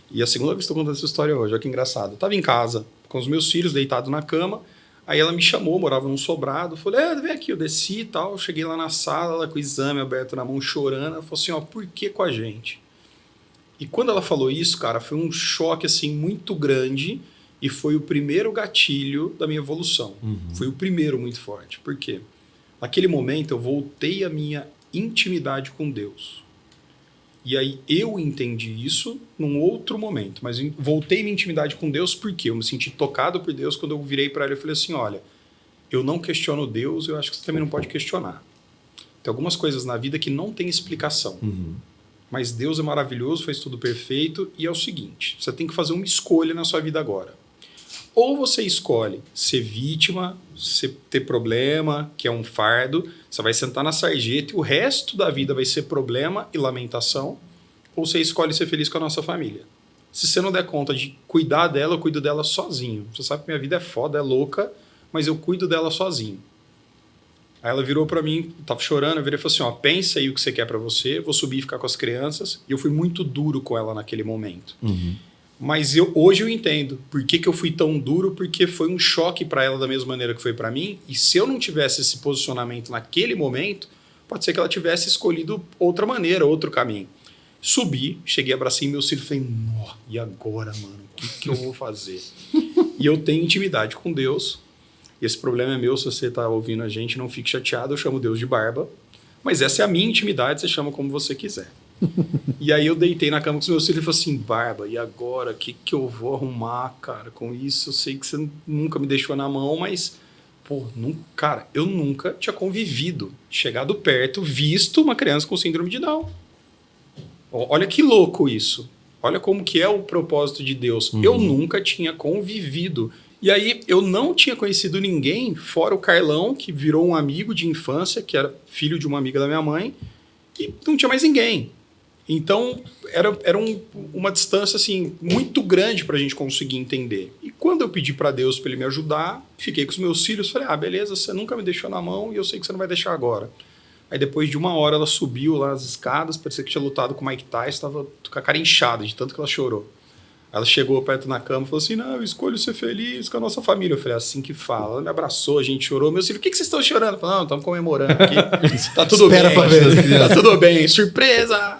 E a segunda vez que estou contando essa história hoje, olha que engraçado. Eu estava em casa com os meus filhos deitados na cama, aí ela me chamou, morava num sobrado, falei, vem aqui, eu desci e tal, cheguei lá na sala, ela com o exame aberto na mão, chorando, ela falou assim, por que com a gente? E quando ela falou isso, cara, foi um choque, assim, muito grande e foi o primeiro gatilho da minha evolução. Foi o primeiro muito forte. Por quê? Naquele momento, eu voltei à minha intimidade com Deus. E aí eu entendi isso num outro momento, mas voltei minha intimidade com Deus porque eu me senti tocado por Deus quando eu virei para ele e falei assim, olha, eu não questiono Deus, eu acho que você também não pode questionar. Tem algumas coisas na vida que não tem explicação. Mas Deus é maravilhoso, fez tudo perfeito e é o seguinte, você tem que fazer uma escolha na sua vida agora. Ou você escolhe ser vítima, ter problema, que é um fardo, você vai sentar na sarjeta e o resto da vida vai ser problema e lamentação, ou você escolhe ser feliz com a nossa família. Se você não der conta de cuidar dela, eu cuido dela sozinho. Você sabe que minha vida é foda, é louca, mas eu cuido dela sozinho. Aí ela virou pra mim, tava chorando, eu virei e falei assim, pensa aí o que você quer pra você, vou subir e ficar com as crianças. E eu fui muito duro com ela naquele momento. Mas hoje eu entendo por que eu fui tão duro, porque foi um choque para ela da mesma maneira que foi para mim. E se eu não tivesse esse posicionamento naquele momento, pode ser que ela tivesse escolhido outra maneira, outro caminho. Subi, cheguei, abracei meus filhos e falei, e agora, mano? O que eu vou fazer? E eu tenho intimidade com Deus. E esse problema é meu, se você está ouvindo a gente, não fique chateado, eu chamo Deus de Barba. Mas essa é a minha intimidade, você chama como você quiser. E aí eu deitei na cama com os meus filhos e falei assim, Barba, e agora? O que eu vou arrumar, cara? Com isso, eu sei que você nunca me deixou na mão, mas, cara, eu nunca tinha convivido, chegado perto, visto uma criança com síndrome de Down. Olha que louco isso. Olha como que é o propósito de Deus. Eu nunca tinha convivido. E aí eu não tinha conhecido ninguém, fora o Carlão, que virou um amigo de infância, que era filho de uma amiga da minha mãe, e não tinha mais ninguém. Então era uma distância assim, muito grande para a gente conseguir entender. E quando eu pedi para Deus para ele me ajudar, fiquei com os meus filhos, falei, beleza, você nunca me deixou na mão e eu sei que você não vai deixar agora. Aí depois de 1 hora ela subiu lá as escadas, parecia que tinha lutado com o Mike Tyson, estava com a cara inchada de tanto que ela chorou. Ela chegou perto na cama e falou assim, não, eu escolho ser feliz com a nossa família. Eu falei, assim que fala. Ela me abraçou, a gente chorou. Meu filho, o que vocês estão chorando? Eu falei, não, estamos comemorando aqui. Tá tudo bem. Pra ver. Tá tudo bem. Surpresa!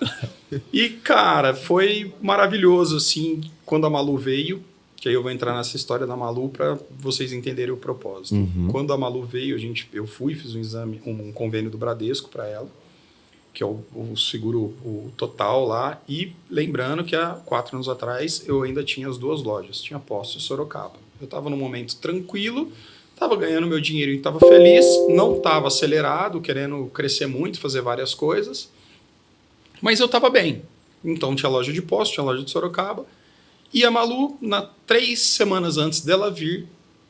E, cara, foi maravilhoso, assim, quando a Malu veio, que aí eu vou entrar nessa história da Malu para vocês entenderem o propósito. Quando a Malu veio, eu fiz um exame, um convênio do Bradesco para ela, que é o seguro o total lá, e lembrando que há 4 anos atrás eu ainda tinha as 2 lojas, tinha Poços e Sorocaba. Eu estava num momento tranquilo, estava ganhando meu dinheiro e estava feliz, não estava acelerado, querendo crescer muito, fazer várias coisas, mas eu estava bem. Então tinha loja de Poços, tinha loja de Sorocaba, e a Malu, 3 semanas antes dela vir,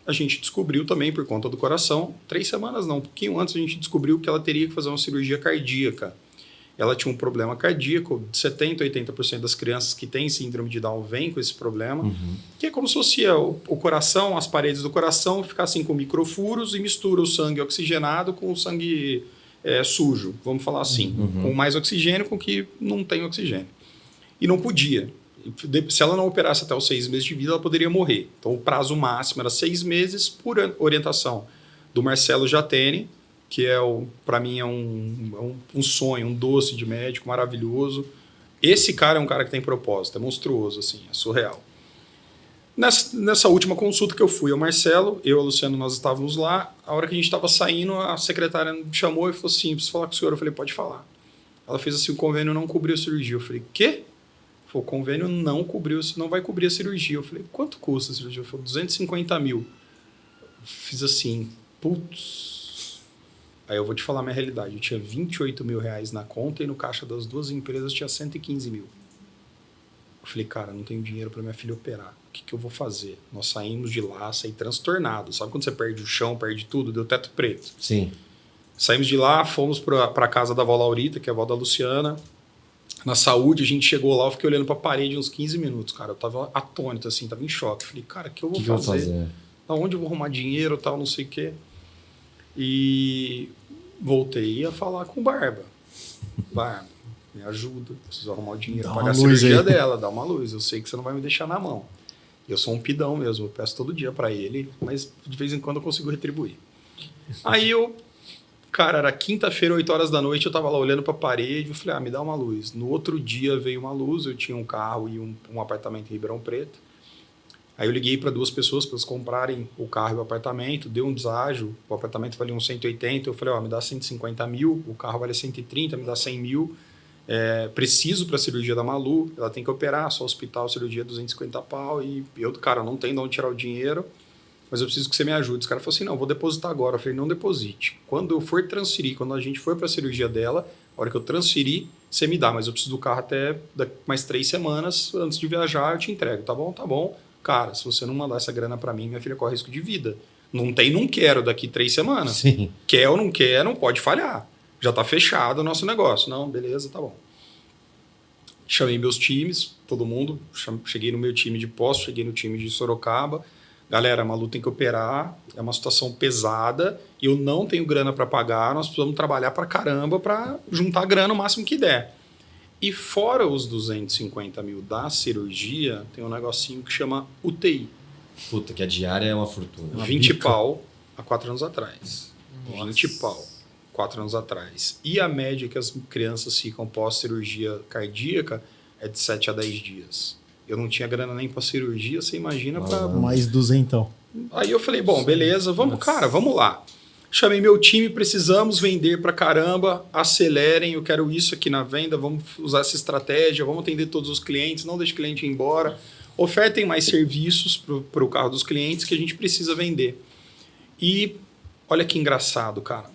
a gente descobriu também, por conta do coração, 3 semanas não, um pouquinho antes a gente descobriu que ela teria que fazer uma cirurgia cardíaca. Ela tinha um problema cardíaco, 70%, 80% das crianças que têm síndrome de Down vêm com esse problema, que é como se fosse o coração, as paredes do coração ficassem com microfuros e mistura o sangue oxigenado com o sangue sujo, vamos falar assim, com mais oxigênio com que não tem oxigênio. E não podia. Se ela não operasse até os 6 meses de vida, ela poderia morrer. Então o prazo máximo era 6 meses por orientação do Marcelo Jatene, que para mim é um sonho, um doce de médico maravilhoso. Esse cara é um cara que tem propósito, é monstruoso, assim, é surreal. Nessa última consulta que eu fui ao Marcelo, eu e o Luciano, nós estávamos lá, a hora que a gente estava saindo, a secretária me chamou e falou assim, preciso falar com o senhor. Eu falei, pode falar. Ela fez assim, o convênio não cobriu a cirurgia. Eu falei, quê? O convênio não cobriu, não vai cobrir a cirurgia. Eu falei, quanto custa a cirurgia? Ele falou, 250 mil. Fiz assim, putz. Aí eu vou te falar a minha realidade. Eu tinha 28 mil reais na conta e no caixa das 2 empresas tinha 115 mil. Eu falei, cara, não tenho dinheiro para minha filha operar. O que eu vou fazer? Nós saímos de lá, saí transtornado. Sabe quando você perde o chão, perde tudo? Deu teto preto. Sim. Saímos de lá, fomos para a casa da avó Laurita, que é a avó da Luciana. Na saúde, a gente chegou lá, eu fiquei olhando para a parede uns 15 minutos, cara. Eu tava atônito, assim, tava em choque. Falei, cara, o que eu vou fazer? Aonde eu vou arrumar dinheiro, tal, não sei o quê. E voltei a falar com o Barba. Barba, me ajuda, preciso arrumar o dinheiro, pagar a cirurgia dela, dá uma luz. Eu sei que você não vai me deixar na mão. Eu sou um pidão mesmo, eu peço todo dia para ele, mas de vez em quando eu consigo retribuir. Aí cara, era quinta-feira, 8 horas da noite, eu tava lá olhando pra parede, eu falei, me dá uma luz. No outro dia veio uma luz, eu tinha um carro e um apartamento em Ribeirão Preto. Aí eu liguei para 2 pessoas para eles comprarem o carro e o apartamento, deu um deságio, o apartamento valia uns 180, eu falei, me dá 150 mil, o carro vale 130, me dá 100 mil, preciso para a cirurgia da Malu, ela tem que operar, só hospital, cirurgia 250 pau, e eu, cara, não tenho de onde tirar o dinheiro, mas eu preciso que você me ajude. Os caras falaram assim, não, vou depositar agora. Eu falei, não deposite. Quando eu for transferir, quando a gente for para a cirurgia dela, a hora que eu transferir, você me dá, mas eu preciso do carro até mais 3 semanas, antes de viajar eu te entrego, tá bom? Tá bom. Cara, se você não mandar essa grana para mim, minha filha corre risco de vida. Não quero daqui 3 semanas. Sim. Quer ou não quer, não pode falhar. Já tá fechado o nosso negócio. Não, beleza, tá bom. Chamei meus times, todo mundo. Cheguei no meu time de Poços, cheguei no time de Sorocaba. Galera, a Malu tem que operar, é uma situação pesada, eu não tenho grana para pagar, nós precisamos trabalhar para caramba para juntar grana o máximo que der. E fora os 250 mil da cirurgia, tem um negocinho que chama UTI. Puta, que a diária é uma fortuna. 20 pau há 4 anos atrás. Nossa. 20 pau 4 anos atrás. E a média que as crianças ficam pós-cirurgia cardíaca é de 7 a 10 dias. Eu não tinha grana nem para cirurgia, você imagina para... Mais 200. Aí eu falei, bom, beleza, vamos lá. Chamei meu time, precisamos vender pra caramba, acelerem, eu quero isso aqui na venda, vamos usar essa estratégia, vamos atender todos os clientes, não deixe o cliente ir embora, ofertem mais serviços para o carro dos clientes que a gente precisa vender. E olha que engraçado, cara.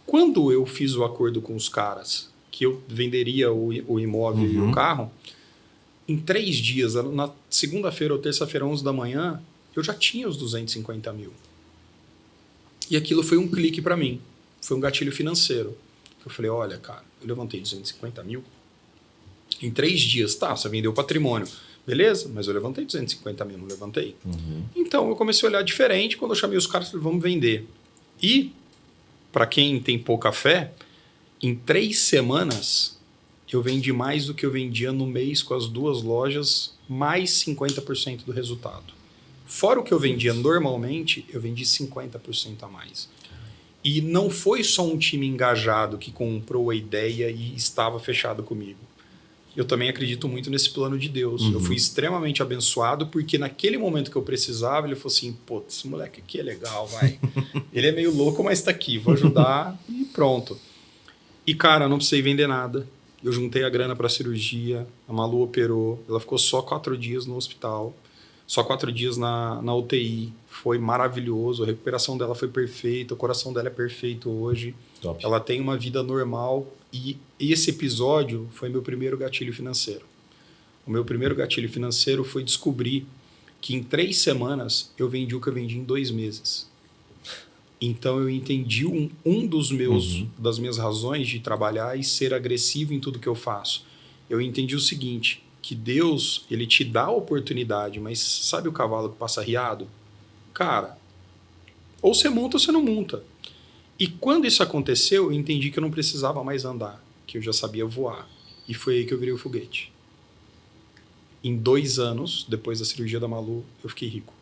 Quando eu fiz o acordo com os caras, que eu venderia o imóvel e o carro, Em 3 dias, na segunda-feira ou terça-feira, 11 da manhã, eu já tinha os 250 mil. E aquilo foi um clique para mim. Foi um gatilho financeiro. Eu falei, olha, cara, eu levantei 250 mil. Em 3 dias, tá, você vendeu patrimônio. Beleza, mas eu levantei 250 mil, não levantei? Então eu comecei a olhar diferente. Quando eu chamei os caras, falei, vamos vender. E, para quem tem pouca fé, em 3 semanas, eu vendi mais do que eu vendia no mês com as 2 lojas, mais 50% do resultado. Fora o que eu vendia normalmente, eu vendi 50% a mais. E não foi só um time engajado que comprou a ideia e estava fechado comigo. Eu também acredito muito nesse plano de Deus. Eu fui extremamente abençoado porque naquele momento que eu precisava, ele falou assim, pô, esse moleque aqui é legal, vai. Ele é meio louco, mas tá aqui, vou ajudar e pronto. E, cara, eu não precisei vender nada. Eu juntei a grana para a cirurgia, a Malu operou, ela ficou só 4 dias no hospital, só 4 dias na UTI. Foi maravilhoso, a recuperação dela foi perfeita, o coração dela é perfeito hoje. Top. Ela tem uma vida normal e esse episódio foi meu primeiro gatilho financeiro. O meu primeiro gatilho financeiro foi descobrir que em 3 semanas eu vendi o que eu vendi em 2 meses. Então eu entendi das minhas razões de trabalhar e ser agressivo em tudo que eu faço. Eu entendi o seguinte, que Deus, ele te dá a oportunidade, mas sabe o cavalo que passa riado? Cara, ou você monta ou você não monta. E quando isso aconteceu, eu entendi que eu não precisava mais andar, que eu já sabia voar. E foi aí que eu virei o foguete. Em 2 anos, depois da cirurgia da Malu, eu fiquei rico.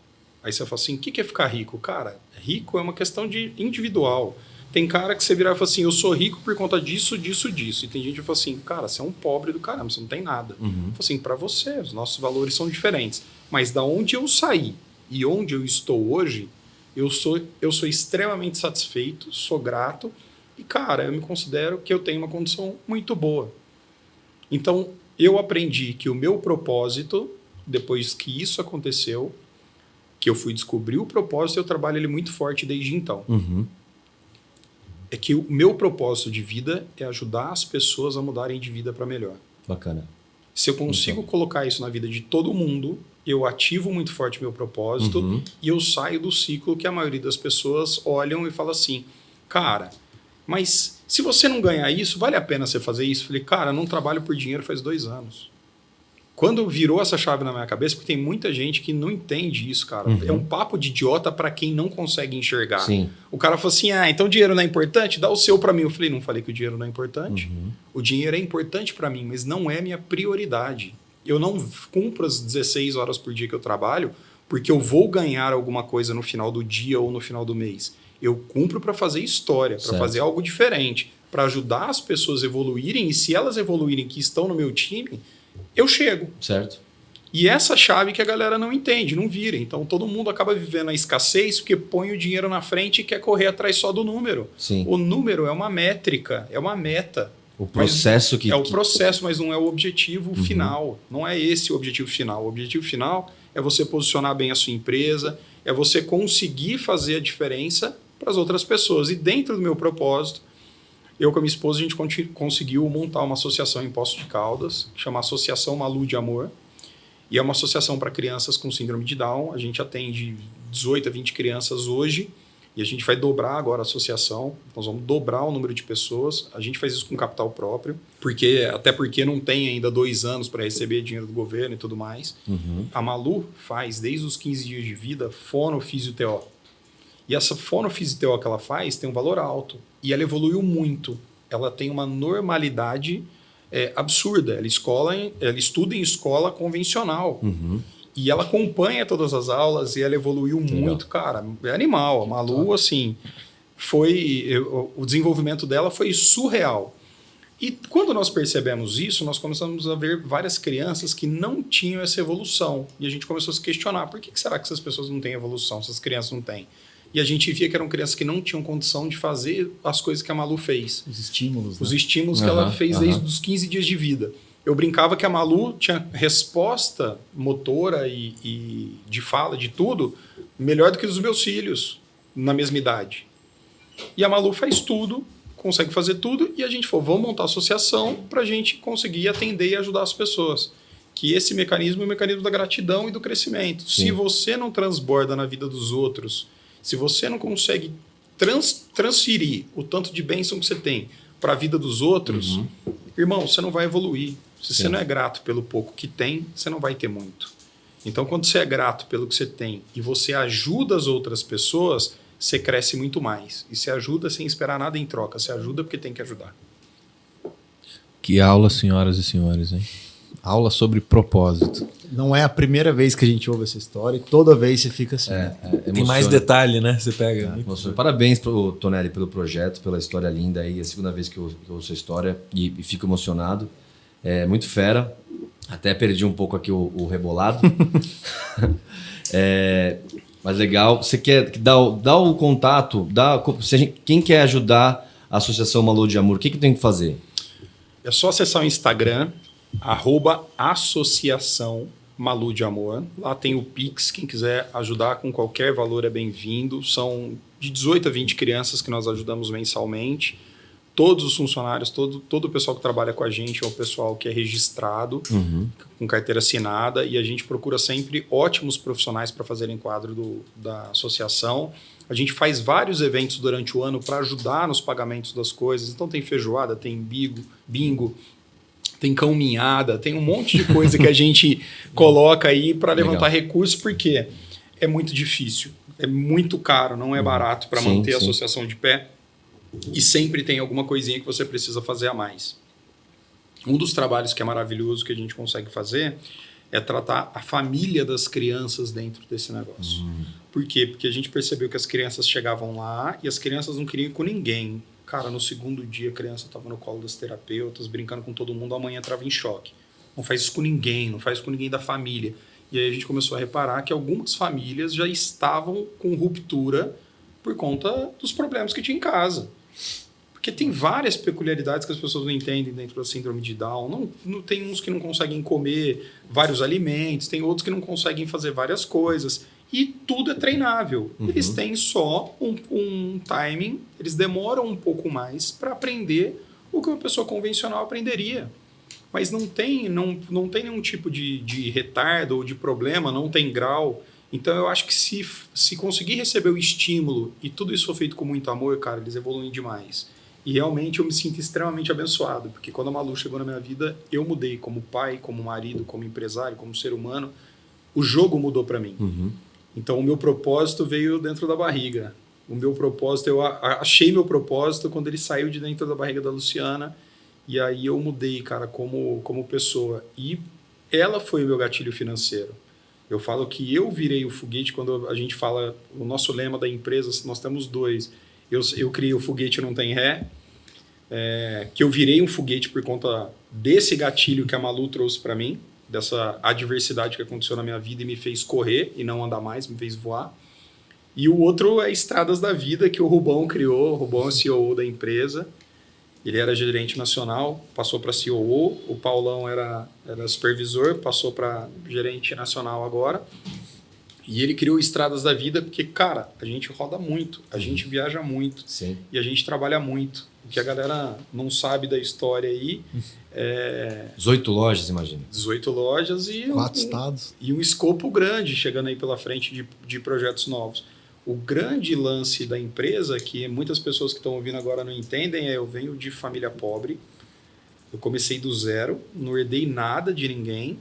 Aí você fala assim, o que é ficar rico? Cara, rico é uma questão de individual. Tem cara que você virar e fala assim, eu sou rico por conta disso, disso, disso. E tem gente que fala assim, cara, você é um pobre do caramba, você não tem nada. Eu falo assim, para você, os nossos valores são diferentes. Mas da onde eu saí e onde eu estou hoje, eu sou extremamente satisfeito, sou grato e, cara, eu me considero que eu tenho uma condição muito boa. Então, eu aprendi que o meu propósito, depois que isso aconteceu, que eu fui descobrir o propósito, eu trabalho ele muito forte desde então. É que o meu propósito de vida é ajudar as pessoas a mudarem de vida para melhor. Bacana. Se eu consigo colocar isso na vida de todo mundo, eu ativo muito forte meu propósito e eu saio do ciclo que a maioria das pessoas olham e fala assim, cara, mas se você não ganhar isso, vale a pena você fazer isso? Eu falei, cara, eu não trabalho por dinheiro faz 2 anos. Quando virou essa chave na minha cabeça, porque tem muita gente que não entende isso, cara. É um papo de idiota para quem não consegue enxergar. Sim. O cara fala assim, então o dinheiro não é importante? Dá o seu para mim. Eu falei, não falei que o dinheiro não é importante. O dinheiro é importante para mim, mas não é minha prioridade. Eu não cumpro as 16 horas por dia que eu trabalho porque eu vou ganhar alguma coisa no final do dia ou no final do mês. Eu cumpro para fazer história, para fazer algo diferente, para ajudar as pessoas a evoluírem e se elas evoluírem que estão no meu time, eu chego. Certo. E essa chave que a galera não entende, não vira. Então todo mundo acaba vivendo a escassez porque põe o dinheiro na frente e quer correr atrás só do número. Sim. O número é uma métrica, é uma meta. O processo É o processo, mas não é o objetivo final. Não é esse o objetivo final. O objetivo final é você posicionar bem a sua empresa, é você conseguir fazer a diferença para as outras pessoas. E dentro do meu propósito, eu com a minha esposa, a gente conseguiu montar uma associação em Poços de Caldas, que chama Associação Malu de Amor. E é uma associação para crianças com síndrome de Down. A gente atende 18 a 20 crianças hoje. E a gente vai dobrar agora a associação. Nós vamos dobrar o número de pessoas. A gente faz isso com capital próprio. Até porque não tem ainda 2 anos para receber dinheiro do governo e tudo mais. A Malu faz, desde os 15 dias de vida, fono-fisio-TO. E essa fono-fisio-TO que ela faz tem um valor alto. E ela evoluiu muito. Ela tem uma normalidade absurda. Ela estuda em escola convencional. E ela acompanha todas as aulas e ela evoluiu muito, cara. É animal. A Malu, assim, o desenvolvimento dela foi surreal. E quando nós percebemos isso, nós começamos a ver várias crianças que não tinham essa evolução. E a gente começou a se questionar, por que será que essas pessoas não têm evolução, essas crianças não têm? E a gente via que eram crianças que não tinham condição de fazer as coisas que a Malu fez. Os estímulos. Os estímulos que ela fez desde os 15 dias de vida. Eu brincava que a Malu tinha resposta motora e de fala, de tudo, melhor do que os meus filhos na mesma idade. E a Malu faz tudo, consegue fazer tudo, e a gente falou, vamos montar a associação para a gente conseguir atender e ajudar as pessoas. que esse mecanismo é o mecanismo da gratidão e do crescimento. Sim. Se você não transborda na vida dos outros, se você não consegue transferir o tanto de bênção que você tem para a vida dos outros, irmão, você não vai evoluir. Se você não é grato pelo pouco que tem, você não vai ter muito. Então, quando você é grato pelo que você tem e você ajuda as outras pessoas, você cresce muito mais. E você ajuda sem esperar nada em troca. Você ajuda porque tem que ajudar. Que aula, senhoras e senhores, hein? Aula sobre propósito. Não é a primeira vez que a gente ouve essa história e toda vez você fica assim. Tem mais detalhe, né? Você pega. Parabéns pro Tonelli pelo projeto, pela história linda aí. É a segunda vez que eu ouço a história e fico emocionado. É muito fera. Até perdi um pouco aqui o rebolado. Mas legal. Você quer dar o contato? Quem quer ajudar a Associação Malu de Amor, o que tem que fazer? É só acessar o Instagram, @associação Malu de Amor. Lá tem o Pix, quem quiser ajudar com qualquer valor é bem-vindo. São de 18 a 20 crianças que nós ajudamos mensalmente. Todos os funcionários, todo o pessoal que trabalha com a gente é o pessoal que é registrado, com carteira assinada, e a gente procura sempre ótimos profissionais para fazerem quadro da associação. A gente faz vários eventos durante o ano para ajudar nos pagamentos das coisas. Então tem feijoada, tem bingo, tem caminhada, tem um monte de coisa que a gente coloca aí para levantar recursos, porque é muito difícil, é muito caro, não é barato para manter a associação de pé. E sempre tem alguma coisinha que você precisa fazer a mais. Um dos trabalhos que é maravilhoso que a gente consegue fazer é tratar a família das crianças dentro desse negócio. Por quê? Porque a gente percebeu que as crianças chegavam lá e as crianças não queriam ir com ninguém. Cara, no segundo dia a criança estava no colo das terapeutas, brincando com todo mundo, amanhã entrava em choque. Não faz isso com ninguém, não faz isso com ninguém da família. E aí a gente começou a reparar que algumas famílias já estavam com ruptura por conta dos problemas que tinha em casa. Porque tem várias peculiaridades que as pessoas não entendem dentro da síndrome de Down. Não tem uns que não conseguem comer vários alimentos, tem outros que não conseguem fazer várias coisas. E tudo é treinável. Eles têm só um timing, eles demoram um pouco mais para aprender o que uma pessoa convencional aprenderia. Mas não tem nenhum tipo de retardo ou de problema, não tem grau. Então eu acho que se conseguir receber o estímulo e tudo isso for feito com muito amor, cara, eles evoluem demais. E realmente eu me sinto extremamente abençoado, porque quando a Malu chegou na minha vida, eu mudei como pai, como marido, como empresário, como ser humano. O jogo mudou para mim. Então o meu propósito veio dentro da barriga. O meu propósito, eu achei meu propósito quando ele saiu de dentro da barriga da Luciana. E aí eu mudei, cara, como pessoa. E ela foi o meu gatilho financeiro. Eu falo que eu virei o foguete quando a gente fala, o nosso lema da empresa, nós temos dois. Eu criei o foguete não tem ré, que eu virei um foguete por conta desse gatilho que a Malu trouxe para mim, dessa adversidade que aconteceu na minha vida e me fez correr e não andar mais, me fez voar. E o outro é Estradas da Vida, que o Rubão criou. O Rubão é o CEO da empresa. Ele era gerente nacional, passou para COO. O Paulão era supervisor, passou para gerente nacional agora. E ele criou Estradas da Vida porque, cara, a gente roda muito, a gente viaja muito. Sim. E a gente trabalha muito. O que a galera não sabe da história aí 18 lojas, imagina. 18 lojas e 4 estados. E um escopo grande chegando aí pela frente de projetos novos. O grande lance da empresa, que muitas pessoas que estão ouvindo agora não entendem, eu venho de família pobre. Eu comecei do zero, não herdei nada de ninguém.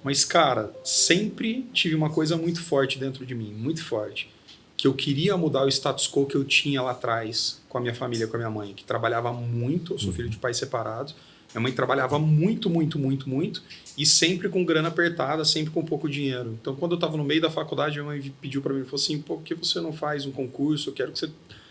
Mas, cara, sempre tive uma coisa muito forte dentro de mim, muito forte. Que eu queria mudar o status quo que eu tinha lá atrás com a minha família, com a minha mãe, que trabalhava muito. Eu sou filho de pais separados. Minha mãe trabalhava muito, muito, muito, muito. E sempre com grana apertada, sempre com pouco dinheiro. Então, quando eu estava no meio da faculdade, minha mãe pediu para mim, falou assim, por que você não faz um concurso? Eu quero que você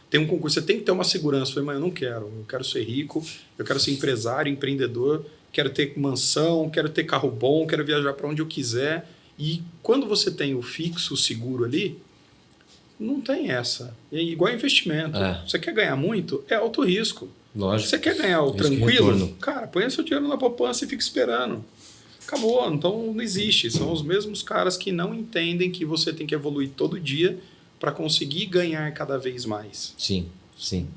tenha um concurso. Você tem que ter uma segurança. Eu falei, mãe, eu não quero. Eu quero ser rico, eu quero ser empresário, empreendedor, quero ter mansão, quero ter carro bom, quero viajar para onde eu quiser. E quando você tem o fixo, o seguro ali, não tem essa. É igual investimento. Você quer ganhar muito? É alto risco. Lógico. Você quer ganhar o Risco e tranquilo? retorno. Cara, põe seu dinheiro na poupança e fica esperando. Acabou. Então não existe. São os mesmos caras que não entendem que você tem que evoluir todo dia para conseguir ganhar cada vez mais. Sim, sim.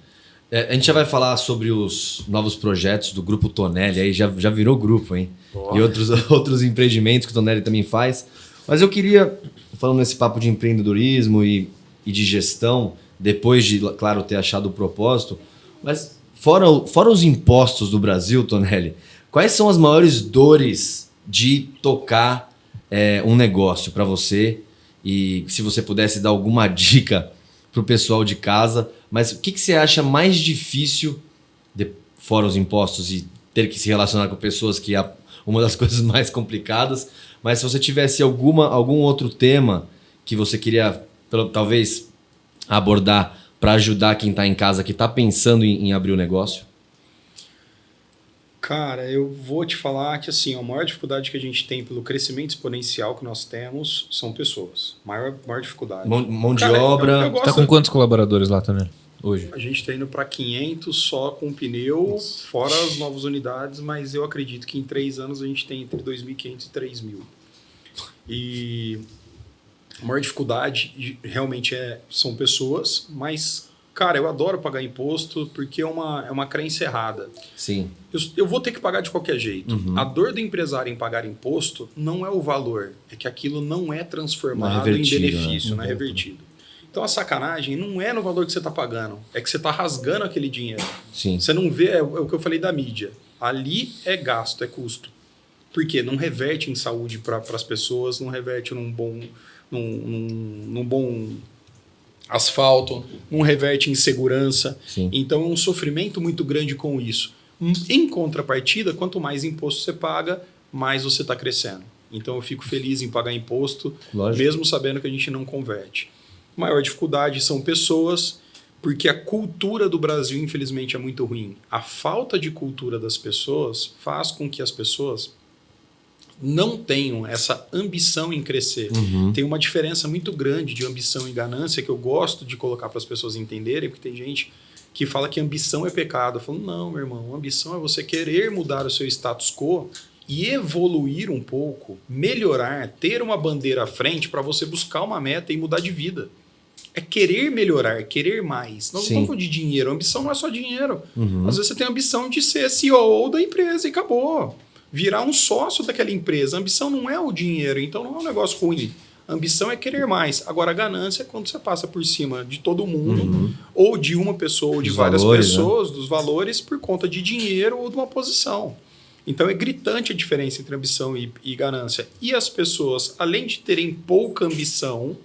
A gente já vai falar sobre os novos projetos do Grupo Tonelli, aí já virou grupo, hein? E outros empreendimentos que o Tonelli também faz. Mas eu queria, falando nesse papo de empreendedorismo e de gestão, depois de, claro, ter achado o propósito, mas fora os impostos do Brasil, Tonelli, quais são as maiores dores de tocar um negócio para você? E se você pudesse dar alguma dica para o pessoal de casa, mas o que você acha mais difícil, fora os impostos e ter que se relacionar com pessoas, que é uma das coisas mais complicadas, mas se você tivesse algum outro tema que você queria talvez abordar para ajudar quem está em casa, que está pensando em abrir o negócio? Cara, eu vou te falar que assim, a maior dificuldade que a gente tem pelo crescimento exponencial que nós temos são pessoas. Maior dificuldade. Mão de Cara, obra. eu Tá com quantos colaboradores lá, Tonelli, hoje? A gente está indo para 500 só com pneu, fora as novas unidades, mas eu acredito que em 3 anos a gente tem entre 2.500 e 3.000. E a maior dificuldade realmente são pessoas, mas, cara, eu adoro pagar imposto porque é uma crença errada. Sim. Eu vou ter que pagar de qualquer jeito. Uhum. A dor do empresário em pagar imposto não é o valor, é que aquilo não é transformado em benefício, não é revertido. Então a sacanagem não é no valor que você está pagando, é que você está rasgando aquele dinheiro. Sim. Você não vê, é o que eu falei da mídia. Ali é gasto, é custo. Por quê? Não reverte em saúde para as pessoas, não reverte num bom asfalto, não reverte em segurança. Sim. Então é um sofrimento muito grande com isso. Em contrapartida, quanto mais imposto você paga, mais você está crescendo. Então eu fico feliz em pagar imposto, Lógico. mesmo sabendo que a gente não converte. A maior dificuldade são pessoas, porque a cultura do Brasil, infelizmente, é muito ruim. A falta de cultura das pessoas faz com que as pessoas não tenham essa ambição em crescer. Uhum. Tem uma diferença muito grande de ambição e ganância que eu gosto de colocar para as pessoas entenderem, porque tem gente que fala que ambição é pecado. Eu falo, não, meu irmão, ambição é você querer mudar o seu status quo e evoluir um pouco, melhorar, ter uma bandeira à frente para você buscar uma meta e mudar de vida. É querer melhorar, querer mais. Não estamos falando de dinheiro. A ambição não é só dinheiro. Uhum. Às vezes você tem a ambição de ser CEO da empresa e acabou. Virar um sócio daquela empresa. A ambição não é o dinheiro, então não é um negócio ruim. A ambição é querer mais. Agora, a ganância é quando você passa por cima de todo mundo, ou de uma pessoa, ou de várias pessoas, dos valores, por conta de dinheiro ou de uma posição. Então, é gritante a diferença entre ambição e ganância. E as pessoas, além de terem pouca ambição,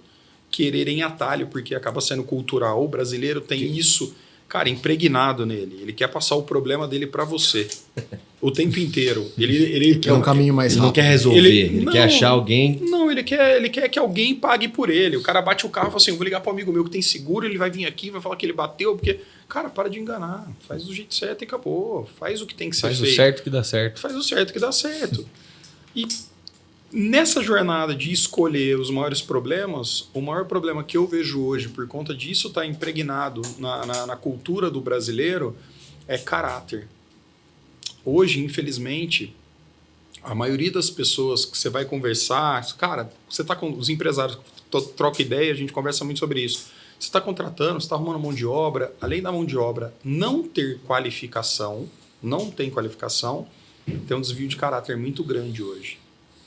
quererem atalho, porque acaba sendo cultural. O brasileiro tem isso, cara, impregnado nele. Ele quer passar o problema dele para você o tempo inteiro. Ele quer um caminho mais rápido. Ele não quer resolver, ele quer achar alguém. Não, ele quer que alguém pague por ele. O cara bate o carro e fala assim, eu vou ligar para um amigo meu que tem seguro, ele vai vir aqui, vai falar que ele bateu, porque, cara, para de enganar. Faz do jeito certo e acabou. Faz o que tem que ser feito. Faz o certo que dá certo. Faz o certo que dá certo. E nessa jornada de escolher os maiores problemas, o maior problema que eu vejo hoje, por conta disso estar impregnado na cultura do brasileiro, é caráter. Hoje, infelizmente, a maioria das pessoas que você vai conversar, cara, você está com os empresários, troca ideia, a gente conversa muito sobre isso. Você está contratando, você está arrumando mão de obra, além da mão de obra não ter qualificação, não tem qualificação, tem um desvio de caráter muito grande hoje.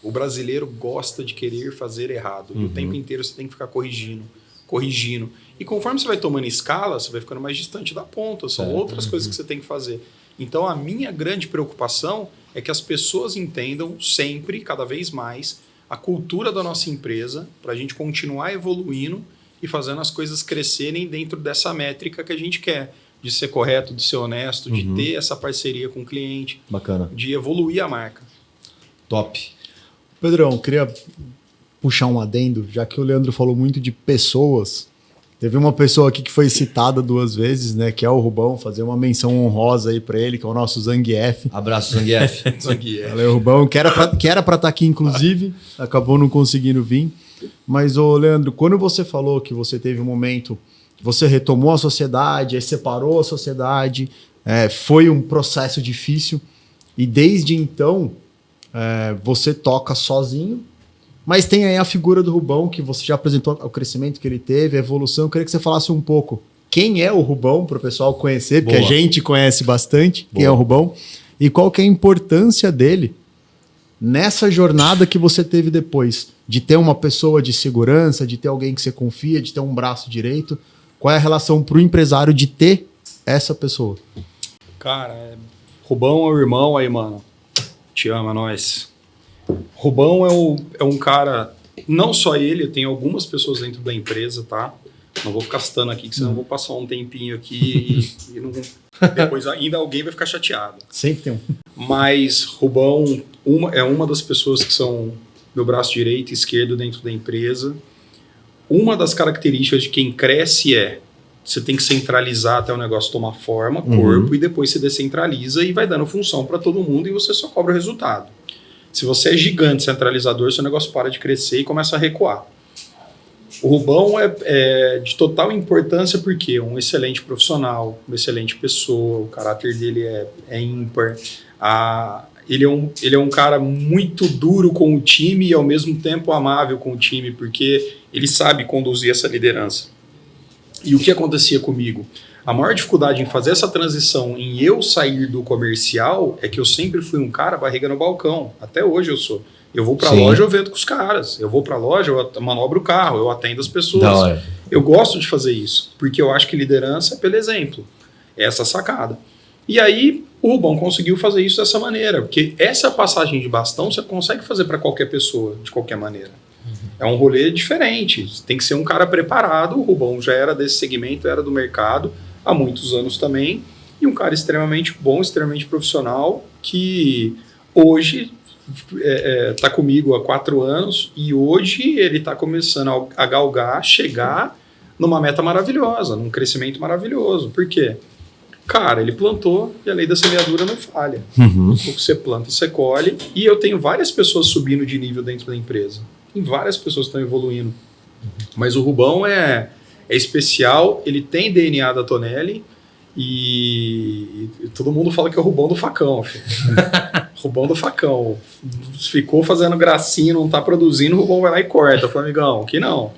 O brasileiro gosta de querer fazer errado. E o tempo inteiro você tem que ficar corrigindo. E conforme você vai tomando escala, você vai ficando mais distante da ponta. São outras coisas que você tem que fazer. Então, a minha grande preocupação é que as pessoas entendam sempre, cada vez mais, a cultura da nossa empresa, para a gente continuar evoluindo e fazendo as coisas crescerem dentro dessa métrica que a gente quer. De ser correto, de ser honesto, de ter essa parceria com o cliente. Bacana. De evoluir a marca. Top. Pedrão, queria puxar um adendo, já que o Leandro falou muito de pessoas. Teve uma pessoa aqui que foi citada 2 vezes, né? Que é o Rubão, fazer uma menção honrosa aí para ele, que é o nosso Zangief. Abraço, Zangief. Valeu, Rubão, que era para estar aqui, inclusive, acabou não conseguindo vir. Mas, ô Leandro, quando você falou que você teve um momento, você retomou a sociedade, aí separou a sociedade, foi um processo difícil, e desde então você toca sozinho, mas tem aí a figura do Rubão, que você já apresentou o crescimento que ele teve, a evolução. Eu queria que você falasse um pouco quem é o Rubão, para o pessoal conhecer, porque Boa. a gente conhece bastante quem Boa. é o Rubão, e qual que é a importância dele nessa jornada que você teve depois, de ter uma pessoa de segurança, de ter alguém que você confia, de ter um braço direito. Qual é a relação para o empresário de ter essa pessoa? Cara, Rubão é o irmão aí, mano. Te ama, nós. Rubão é um cara, não só ele, tem algumas pessoas dentro da empresa, tá? Não vou ficar citando aqui, que senão eu vou passar um tempinho aqui e não, depois ainda alguém vai ficar chateado. Sempre tem um. Mas Rubão é uma das pessoas que são meu braço direito e esquerdo dentro da empresa. Uma das características de quem cresce você tem que centralizar até o negócio tomar forma, corpo, e depois se descentraliza e vai dando função para todo mundo e você só cobra o resultado. Se você é gigante centralizador, seu negócio para de crescer e começa a recuar. O Rubão é de total importância porque é um excelente profissional, uma excelente pessoa, o caráter dele é ímpar. Ele é um cara muito duro com o time e ao mesmo tempo amável com o time, porque ele sabe conduzir essa liderança. E o que acontecia comigo? A maior dificuldade em fazer essa transição, em eu sair do comercial, é que eu sempre fui um cara barriga no balcão. Até hoje eu sou. Eu vou pra loja, eu vendo com os caras. Eu vou pra loja, eu manobro o carro, eu atendo as pessoas. Eu gosto de fazer isso, porque eu acho que liderança é pelo exemplo. É essa sacada. E aí, o Rubão conseguiu fazer isso dessa maneira, porque essa passagem de bastão você consegue fazer para qualquer pessoa, de qualquer maneira. É um rolê diferente, tem que ser um cara preparado. O Rubão já era desse segmento, era do mercado há muitos anos também, e um cara extremamente bom, extremamente profissional, que hoje está comigo há 4 anos, e hoje ele está começando a galgar, chegar numa meta maravilhosa, num crescimento maravilhoso. Por quê? Cara, ele plantou e a lei da semeadura não falha. O que você planta, você colhe. E eu tenho várias pessoas subindo de nível dentro da empresa. Tem várias pessoas que estão evoluindo. Mas o Rubão é especial, ele tem DNA da Tonelli e todo mundo fala que é o Rubão do facão. Rubão do facão. Ficou fazendo gracinha, não tá produzindo, o Rubão vai lá e corta. Falei, amigão, que não.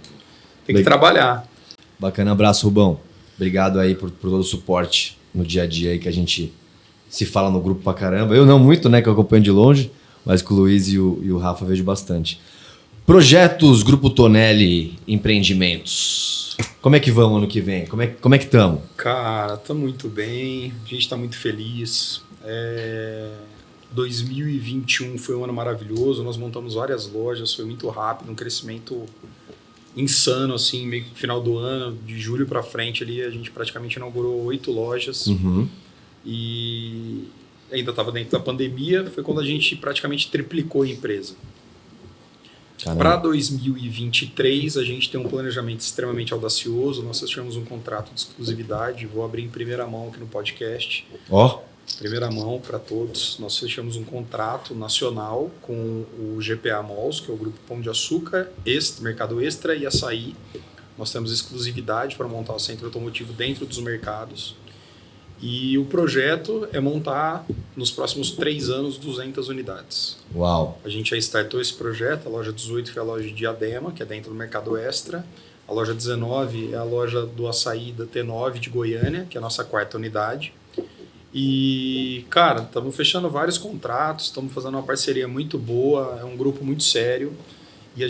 Tem que trabalhar. Bacana, abraço, Rubão. Obrigado aí por todo o suporte no dia a dia aí que a gente se fala no grupo pra caramba. Eu não muito, né, que eu acompanho de longe, mas com o Luiz e o Rafa vejo bastante. Projetos Grupo Tonelli Empreendimentos. Como é que vão ano que vem? Como é que estamos? Cara, tá muito bem, a gente tá muito feliz. 2021 foi um ano maravilhoso, nós montamos várias lojas, foi muito rápido, um crescimento insano, assim, meio que no final do ano, de julho para frente ali, a gente praticamente inaugurou 8 lojas. E ainda estava dentro da pandemia, foi quando a gente praticamente triplicou a empresa. Para 2023, a gente tem um planejamento extremamente audacioso, nós tivemos um contrato de exclusividade, vou abrir em primeira mão aqui no podcast. Primeira mão para todos, nós fechamos um contrato nacional com o GPA Malls, que é o Grupo Pão de Açúcar, Mercado Extra e Açaí. Nós temos exclusividade para montar o centro automotivo dentro dos mercados. E o projeto é montar, nos próximos 3 anos, 200 unidades. Uau! A gente já startou esse projeto, a loja 18 foi a loja de Diadema, que é dentro do Mercado Extra. A loja 19 é a loja do Açaí da T9 de Goiânia, que é a nossa 4ª unidade. E, cara, estamos fechando vários contratos, estamos fazendo uma parceria muito boa, é um grupo muito sério. E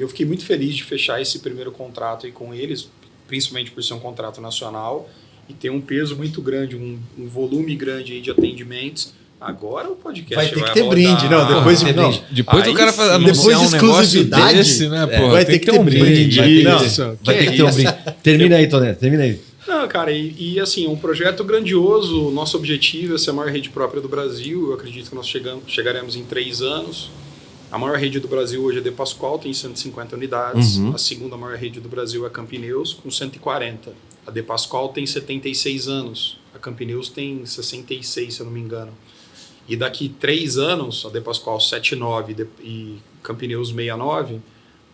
eu fiquei muito feliz de fechar esse primeiro contrato aí com eles, principalmente por ser um contrato nacional, e ter um peso muito grande, um volume grande aí de atendimentos. Agora o podcast vai ter que ter brinde, não? Depois ter brinde. Depois do cara depois um negócio desse, né? Pô, vai ter que ter um brinde. Vai ter que ter um brinde. Termina aí, Tonelli, termina aí. Não, cara, e assim, um projeto grandioso. Nosso objetivo é ser a maior rede própria do Brasil. Eu acredito que nós chegaremos em 3 anos. A maior rede do Brasil hoje é De Pascoal, tem 150 unidades. A segunda maior rede do Brasil é a Campineus, com 140. A De Pascoal tem 76 anos. A Campineus tem 66, se eu não me engano. E daqui 3 anos, a De Pascoal 79 e Campineus 69,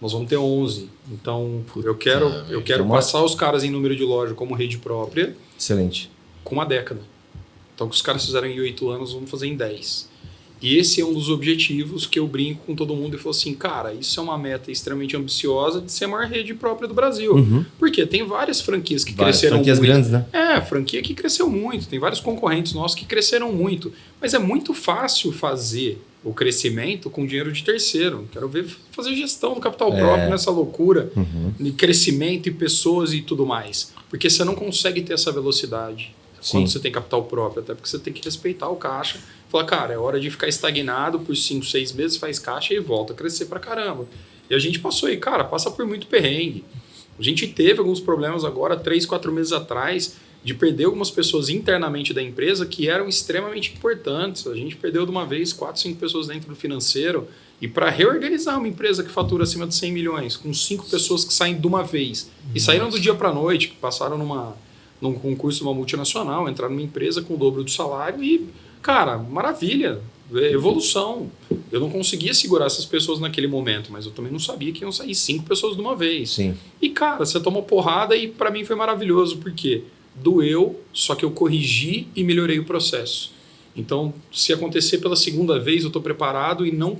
nós vamos ter 11. Então, eu quero passar os caras em número de loja como rede própria. Excelente. Com 1 década. Então, o que os caras fizeram em 8 anos, vamos fazer em 10. E esse é um dos objetivos que eu brinco com todo mundo e falo assim, cara, isso é uma meta extremamente ambiciosa de ser a maior rede própria do Brasil. Porque tem várias franquias que cresceram franquias muito. grandes, né? Franquia que cresceu muito. Tem vários concorrentes nossos que cresceram muito. Mas é muito fácil fazer o crescimento com dinheiro de terceiro. Quero ver fazer gestão do capital próprio nessa loucura de crescimento e pessoas e tudo mais. Porque você não consegue ter essa velocidade quando você tem capital próprio, até porque você tem que respeitar o caixa. Falar, cara, é hora de ficar estagnado por 5, 6 meses, faz caixa e volta a crescer pra caramba. E a gente passou aí, cara, passa por muito perrengue. A gente teve alguns problemas agora, 3, 4 meses atrás, de perder algumas pessoas internamente da empresa que eram extremamente importantes. A gente perdeu de uma vez 4, 5 pessoas dentro do financeiro. E para reorganizar uma empresa que fatura acima de 100 milhões, com 5 pessoas que saem de uma vez, e saíram do dia para a noite, que passaram num concurso de uma multinacional, entraram numa empresa com o dobro do salário e, cara, maravilha, evolução. Eu não conseguia segurar essas pessoas naquele momento, mas eu também não sabia que iam sair 5 pessoas de uma vez. Sim. E, cara, você tomou porrada e para mim foi maravilhoso, porque doeu, só que eu corrigi e melhorei o processo. Então, se acontecer pela segunda vez, eu estou preparado e não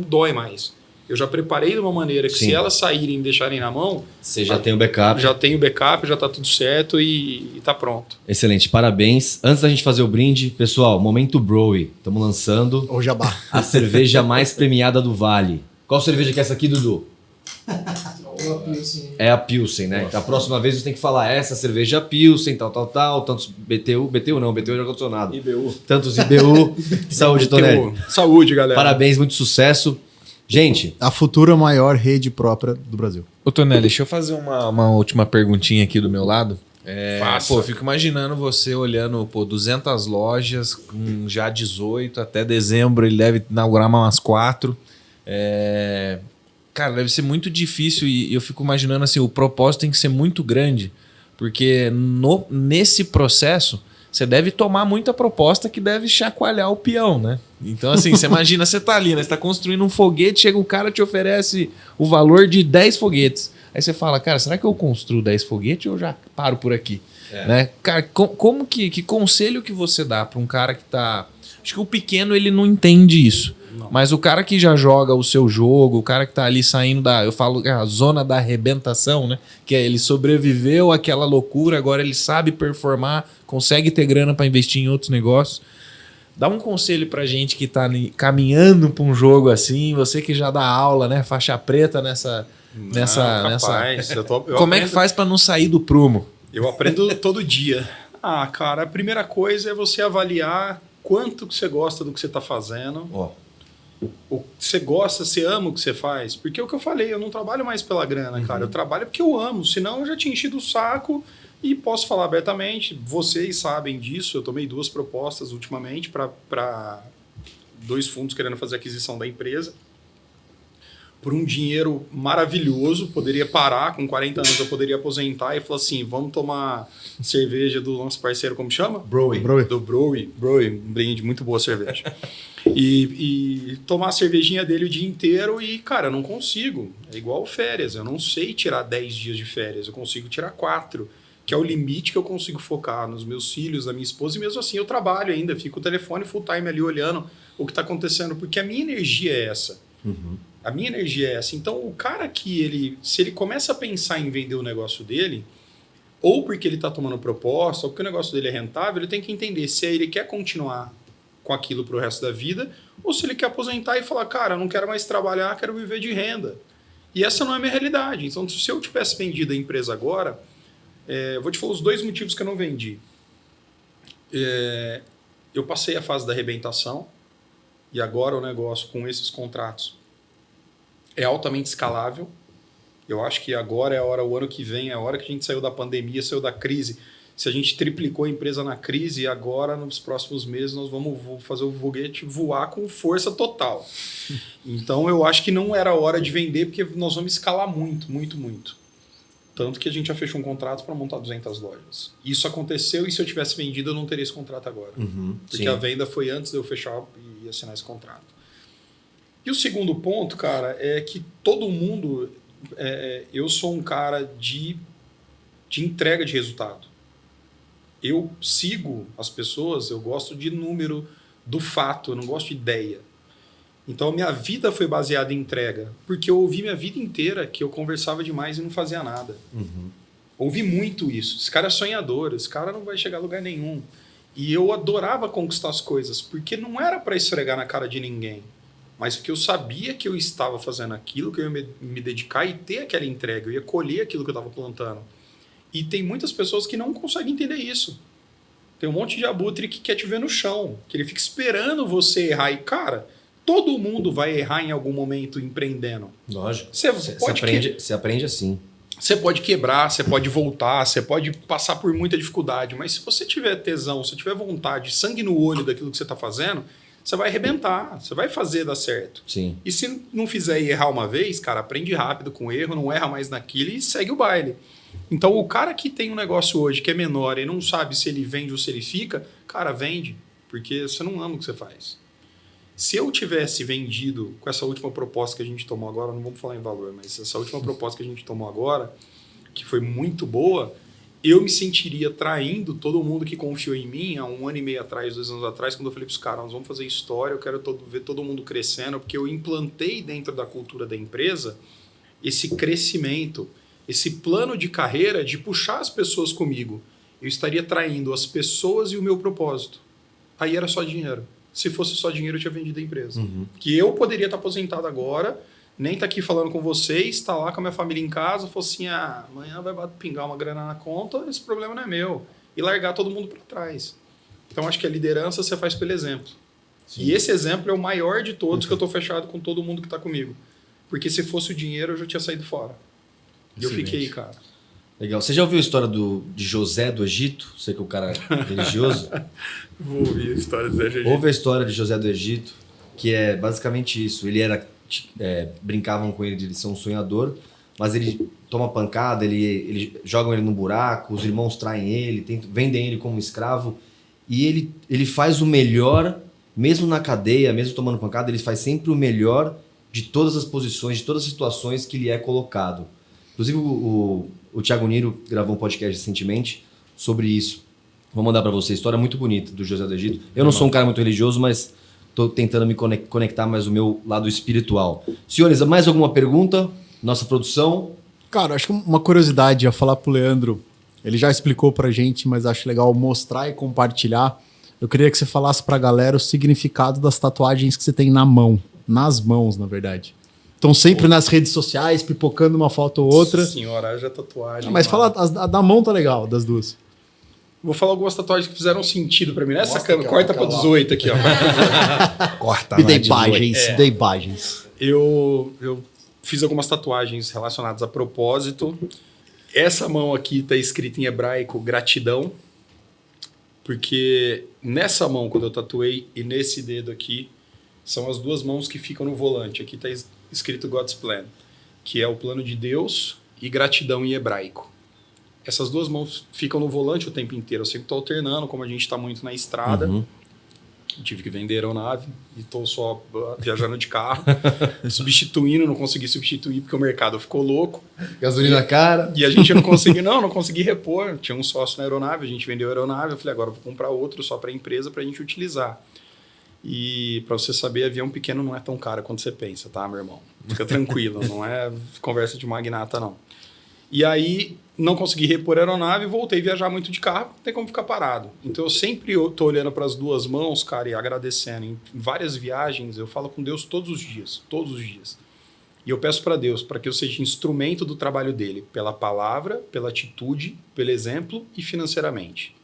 dói mais. Eu já preparei de uma maneira que se elas saírem e me deixarem na mão... Você já tem o backup. Já tenho o backup, já está tudo certo e está pronto. Excelente, parabéns. Antes da gente fazer o brinde, pessoal, Momento Broe. Estamos lançando Ou jabá. a cerveja mais premiada do Vale. Qual cerveja que é essa aqui, Dudu? É a Pilsen, né? Então, a próxima vez você tem que falar essa cerveja Pilsen, tal, tantos BTU não, BTU é ar-condicionado. IBU. Tantos IBU. Saúde, Tonelli. Saúde, galera. Parabéns, muito sucesso. Gente, A futura maior rede própria do Brasil. Ô, Tonelli, deixa eu fazer uma última perguntinha aqui do meu lado. Faça. Eu fico imaginando você olhando, 200 lojas, com já 18, até dezembro ele deve inaugurar umas 4. Cara, deve ser muito difícil e eu fico imaginando assim, o propósito tem que ser muito grande, porque nesse processo você deve tomar muita proposta que deve chacoalhar o peão, né? Então assim, você imagina, você tá ali, né? Você tá construindo um foguete, chega um cara te oferece o valor de 10 foguetes. Aí você fala, cara, será que eu construo 10 foguetes ou eu já paro por aqui? Né? Cara, como que conselho que você dá para um cara que tá... Acho que o pequeno ele não entende isso. Não. Mas o cara que já joga o seu jogo, o cara que tá ali saindo eu falo a zona da arrebentação, né? Que ele sobreviveu àquela loucura, agora ele sabe performar, consegue ter grana para investir em outros negócios. Dá um conselho pra gente que tá caminhando para um jogo assim, você que já dá aula, né? Faixa preta nessa... Como é que faz para não sair do prumo? Eu aprendo todo dia. Cara, a primeira coisa é você avaliar quanto que você gosta do que você está fazendo. Você gosta, você ama o que você faz. Porque é o que eu falei, eu não trabalho mais pela grana, cara. Eu trabalho porque eu amo. Senão eu já tinha enchido o saco e posso falar abertamente. Vocês sabem disso. Eu tomei 2 propostas ultimamente para 2 fundos querendo fazer aquisição da empresa. Por um dinheiro maravilhoso, poderia parar, com 40 anos eu poderia aposentar e falar assim, vamos tomar cerveja do nosso parceiro, como chama? Broe. Do Broe, um brinde, muito boa cerveja. e tomar a cervejinha dele o dia inteiro e, cara, eu não consigo. É igual férias, eu não sei tirar 10 dias de férias, eu consigo tirar 4, que é o limite que eu consigo focar nos meus filhos, na minha esposa, e mesmo assim eu trabalho ainda, fico o telefone full time ali olhando o que está acontecendo, porque a minha energia é essa. A minha energia é essa. Então, o cara que se ele começa a pensar em vender o negócio dele, ou porque ele está tomando proposta, ou porque o negócio dele é rentável, ele tem que entender se ele quer continuar com aquilo para o resto da vida, ou se ele quer aposentar e falar, cara, eu não quero mais trabalhar, quero viver de renda. E essa não é a minha realidade. Então, se eu tivesse vendido a empresa agora, eu vou te falar os 2 motivos que eu não vendi. Eu passei a fase da arrebentação, e agora o negócio com esses contratos é altamente escalável. Eu acho que agora é a hora, o ano que vem, é a hora que a gente saiu da pandemia, saiu da crise. Se a gente triplicou a empresa na crise, agora, nos próximos meses, nós vamos fazer o foguete voar com força total. Então, eu acho que não era a hora de vender, porque nós vamos escalar muito, muito, muito. Tanto que a gente já fechou um contrato para montar 200 lojas. Isso aconteceu e se eu tivesse vendido, eu não teria esse contrato agora. Porque a venda foi antes de eu fechar e assinar esse contrato. E o segundo ponto, cara, é que todo mundo... eu sou um cara de entrega de resultado. Eu sigo as pessoas, eu gosto de número, do fato, eu não gosto de ideia. Então, a minha vida foi baseada em entrega, porque eu ouvi minha vida inteira que eu conversava demais e não fazia nada. Ouvi muito isso. Esse cara é sonhador, esse cara não vai chegar a lugar nenhum. E eu adorava conquistar as coisas, porque não era para esfregar na cara de ninguém, mas porque eu sabia que eu estava fazendo aquilo, que eu ia me dedicar e ter aquela entrega, eu ia colher aquilo que eu estava plantando. E tem muitas pessoas que não conseguem entender isso. Tem um monte de abutre que quer te ver no chão, que ele fica esperando você errar. E, cara, todo mundo vai errar em algum momento empreendendo. Lógico. Você aprende assim. Você pode quebrar, você pode voltar, você pode passar por muita dificuldade, mas se você tiver tesão, se tiver vontade, sangue no olho daquilo que você está fazendo, você vai arrebentar, você vai fazer dar certo. Sim. E se não fizer e errar uma vez, cara, aprende rápido com o erro, não erra mais naquilo e segue o baile. Então, o cara que tem um negócio hoje que é menor e não sabe se ele vende ou se ele fica, cara, vende, porque você não ama o que você faz. Se eu tivesse vendido com essa última proposta que a gente tomou agora, não vamos falar em valor, mas essa última proposta que a gente tomou agora, que foi muito boa, eu me sentiria traindo todo mundo que confiou em mim há 1 ano e meio atrás, 2 anos atrás, quando eu falei para os caras, nós vamos fazer história, eu quero ver todo mundo crescendo, porque eu implantei dentro da cultura da empresa esse crescimento, esse plano de carreira de puxar as pessoas comigo. Eu estaria traindo as pessoas e o meu propósito. Aí era só dinheiro. Se fosse só dinheiro, eu tinha vendido a empresa. Que eu poderia estar aposentado agora, nem estar aqui falando com vocês, estar lá com a minha família em casa, fosse assim, amanhã vai pingar uma grana na conta, esse problema não é meu. E largar todo mundo para trás. Então, acho que a liderança você faz pelo exemplo. Sim. E esse exemplo é o maior de todos, que eu estou fechado com todo mundo que está comigo. Porque se fosse o dinheiro, eu já tinha saído fora. E eu fiquei, cara. Legal. Você já ouviu a história de José do Egito? Sei que o cara é religioso. Vou ouvir a história do José do Egito. Ouve a história de José do Egito, que é basicamente isso. Ele era... brincavam com ele de ser um sonhador, mas ele toma pancada, ele jogam ele no buraco, os irmãos traem ele, vendem ele como escravo, e ele faz o melhor, mesmo na cadeia, mesmo tomando pancada, ele faz sempre o melhor de todas as posições, de todas as situações que lhe é colocado. Inclusive o Thiago Niro gravou um podcast recentemente sobre isso. Vou mandar para você, história muito bonita do José do Egito. Eu não sou um cara muito religioso, mas estou tentando me conectar mais o meu lado espiritual. Senhores, mais alguma pergunta? Nossa produção? Cara, acho que uma curiosidade a falar pro Leandro, ele já explicou pra gente, mas acho legal mostrar e compartilhar. Eu queria que você falasse pra galera o significado das tatuagens que você tem na mão. Nas mãos, na verdade. Estão sempre nas redes sociais, pipocando uma foto ou outra. Senhora, haja tatuagem. Mas fala, a da mão tá legal, das duas. Vou falar algumas tatuagens que fizeram sentido pra mim. Nessa câmera, corta pra 18 aqui, ó. Corta Me dê imagens. Eu fiz algumas tatuagens relacionadas a propósito. Essa mão aqui tá escrita em hebraico gratidão, porque nessa mão, quando eu tatuei, e nesse dedo aqui, são as duas mãos que ficam no volante. Aqui tá escrito God's Plan, que é o plano de Deus, e gratidão em hebraico. Essas duas mãos ficam no volante o tempo inteiro. Eu sempre estou alternando, como a gente está muito na estrada. Tive que vender aeronave e estou só viajando de carro. Substituindo, não consegui substituir porque o mercado ficou louco. Gasolina cara. E a gente não consegui repor. Tinha um sócio na aeronave, a gente vendeu a aeronave. Eu falei, agora eu vou comprar outro só para a empresa para a gente utilizar. E para você saber, avião pequeno não é tão caro quanto você pensa, tá, meu irmão? Fica tranquilo, não é conversa de magnata, não. E aí, não consegui repor a aeronave e voltei a viajar muito de carro, não tem como ficar parado. Então, eu sempre tô olhando para as duas mãos, cara, e agradecendo. Em várias viagens, eu falo com Deus todos os dias. E eu peço para Deus, para que eu seja instrumento do trabalho dele, pela palavra, pela atitude, pelo exemplo e financeiramente.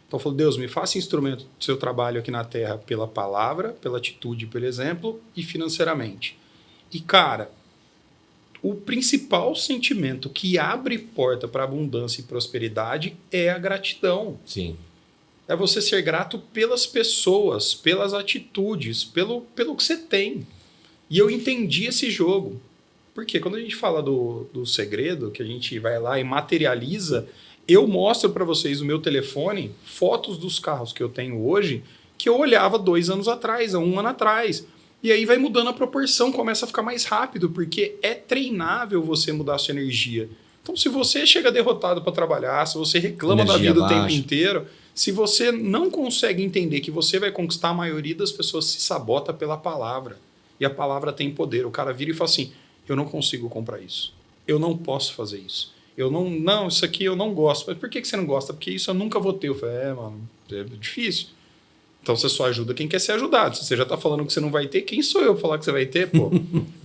Então, eu falo, Deus, me faça instrumento do seu trabalho aqui na Terra pela palavra, pela atitude, pelo exemplo e financeiramente. E, cara, o principal sentimento que abre porta para abundância e prosperidade é a gratidão. Sim. É você ser grato pelas pessoas, pelas atitudes, pelo que você tem. E eu entendi esse jogo. Porque quando a gente fala do segredo, que a gente vai lá e materializa, eu mostro para vocês no meu telefone fotos dos carros que eu tenho hoje que eu olhava 2 anos atrás, há 1 ano atrás. E aí vai mudando a proporção, começa a ficar mais rápido, porque é treinável você mudar a sua energia. Então, se você chega derrotado para trabalhar, se você reclama da vida o tempo inteiro, Se você não consegue entender que você vai conquistar, a maioria das pessoas se sabota pela palavra. E a palavra tem poder. O cara vira e fala assim, eu não consigo comprar isso. Eu não posso fazer isso. Não, isso aqui eu não gosto. Mas por que você não gosta? Porque isso eu nunca vou ter. Eu falei, mano, é difícil. Então você só ajuda quem quer ser ajudado. Se você já tá falando que você não vai ter, quem sou eu pra falar que você vai ter, pô?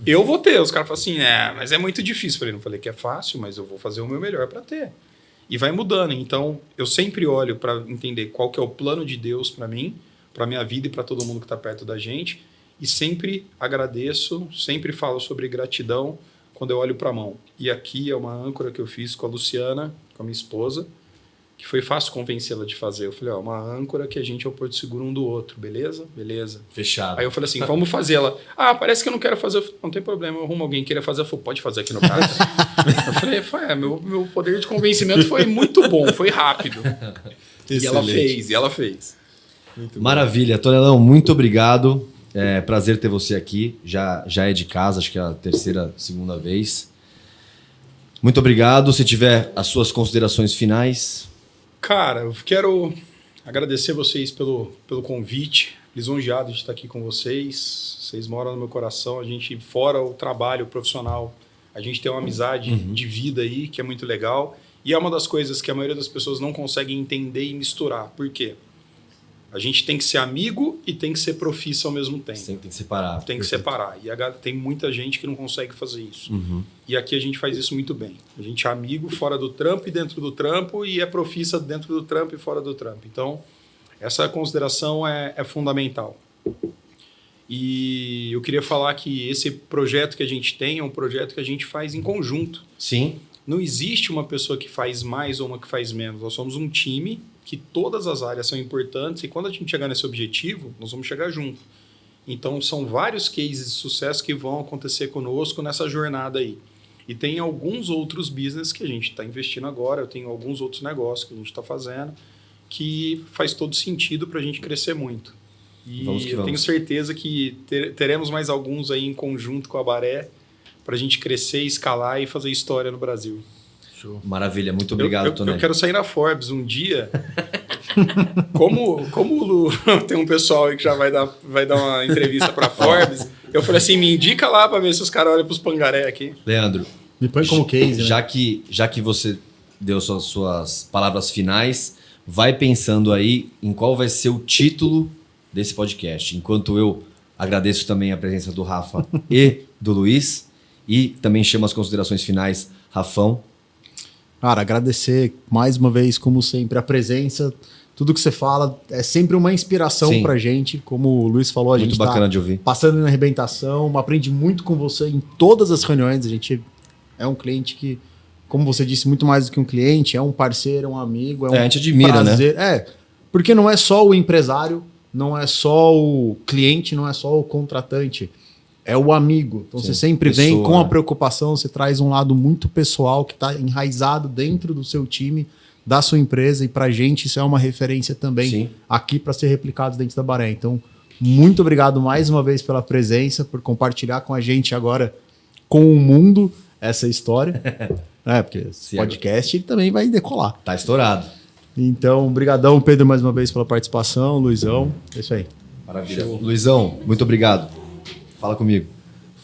Eu vou ter. Os caras falam assim, mas é muito difícil. Eu falei, não falei que é fácil, mas eu vou fazer o meu melhor para ter. E vai mudando. Então, eu sempre olho para entender qual que é o plano de Deus para mim, para minha vida e para todo mundo que tá perto da gente. E sempre agradeço, sempre falo sobre gratidão quando eu olho para a mão. E aqui é uma âncora que eu fiz com a Luciana, com a minha esposa, que foi fácil convencê-la de fazer. Eu falei, uma âncora que a gente é o porto seguro um do outro, beleza? Beleza. Fechado. Aí eu falei assim, vamos fazer. Ela, parece que eu não quero fazer. Eu falei, não tem problema, eu arrumo alguém que queira fazer. Eu falei, pode fazer aqui no caso? Eu falei, meu poder de convencimento foi muito bom, foi rápido. E ela fez. Maravilha. Tonelão, muito obrigado. É prazer ter você aqui. Já é de casa, acho que é a terceira, segunda vez. Muito obrigado. Se tiver as suas considerações finais... Cara, eu quero agradecer vocês pelo convite, lisonjeado de estar aqui com vocês. Vocês moram no meu coração. A gente, fora o trabalho profissional, a gente tem uma amizade de vida aí, que é muito legal. E é uma das coisas que a maioria das pessoas não consegue entender e misturar. Por quê? A gente tem que ser amigo e tem que ser profissa ao mesmo tempo. Tem que separar. Tem que separar. E tem muita gente que não consegue fazer isso. E aqui a gente faz isso muito bem. A gente é amigo fora do trampo e dentro do trampo, e é profissa dentro do trampo e fora do trampo. Então, essa consideração é fundamental. E eu queria falar que esse projeto que a gente tem é um projeto que a gente faz em conjunto. Sim. Não existe uma pessoa que faz mais ou uma que faz menos. Nós somos um time que todas as áreas são importantes, e quando a gente chegar nesse objetivo, nós vamos chegar junto. Então, são vários cases de sucesso que vão acontecer conosco nessa jornada aí. E tem alguns outros business que a gente está investindo agora, eu tenho alguns outros negócios que a gente está fazendo, que faz todo sentido para a gente crescer muito. E eu tenho certeza que teremos mais alguns aí em conjunto com a Baré, para a gente crescer, escalar e fazer história no Brasil. Show. Maravilha, muito obrigado, Tonelli. Eu quero sair na Forbes um dia. Como o Lu tem um pessoal aí que já vai dar uma entrevista para Forbes, eu falei assim, me indica lá para ver se os caras olham para os pangaré aqui. Leandro, me põe como case, já que você deu suas palavras finais, vai pensando aí em qual vai ser o título desse podcast. Enquanto eu agradeço também a presença do Rafa e do Luiz, e também chamo as considerações finais, Rafão. Cara, agradecer mais uma vez, como sempre, a presença. Tudo que você fala é sempre uma inspiração pra gente. Como o Luiz falou, a gente muito bacana de ouvir. Passando na arrebentação. Aprendi muito com você em todas as reuniões. A gente é um cliente que, como você disse, muito mais do que um cliente, é um parceiro, é um amigo, é um a gente admira, prazer. né? Porque não é só o empresário, não é só o cliente, não é só o contratante. É o amigo. Então, você sempre vem com a preocupação, você traz um lado muito pessoal que está enraizado dentro do seu time, da sua empresa, e para a gente isso é uma referência também aqui para ser replicado dentro da Baré. Então, muito obrigado mais uma vez pela presença, por compartilhar com a gente agora, com o mundo, essa história. Porque esse podcast ele também vai decolar. Tá estourado. Então, brigadão, Pedro, mais uma vez pela participação, Luizão. É isso aí. Maravilha. Luizão, muito obrigado. Fala comigo.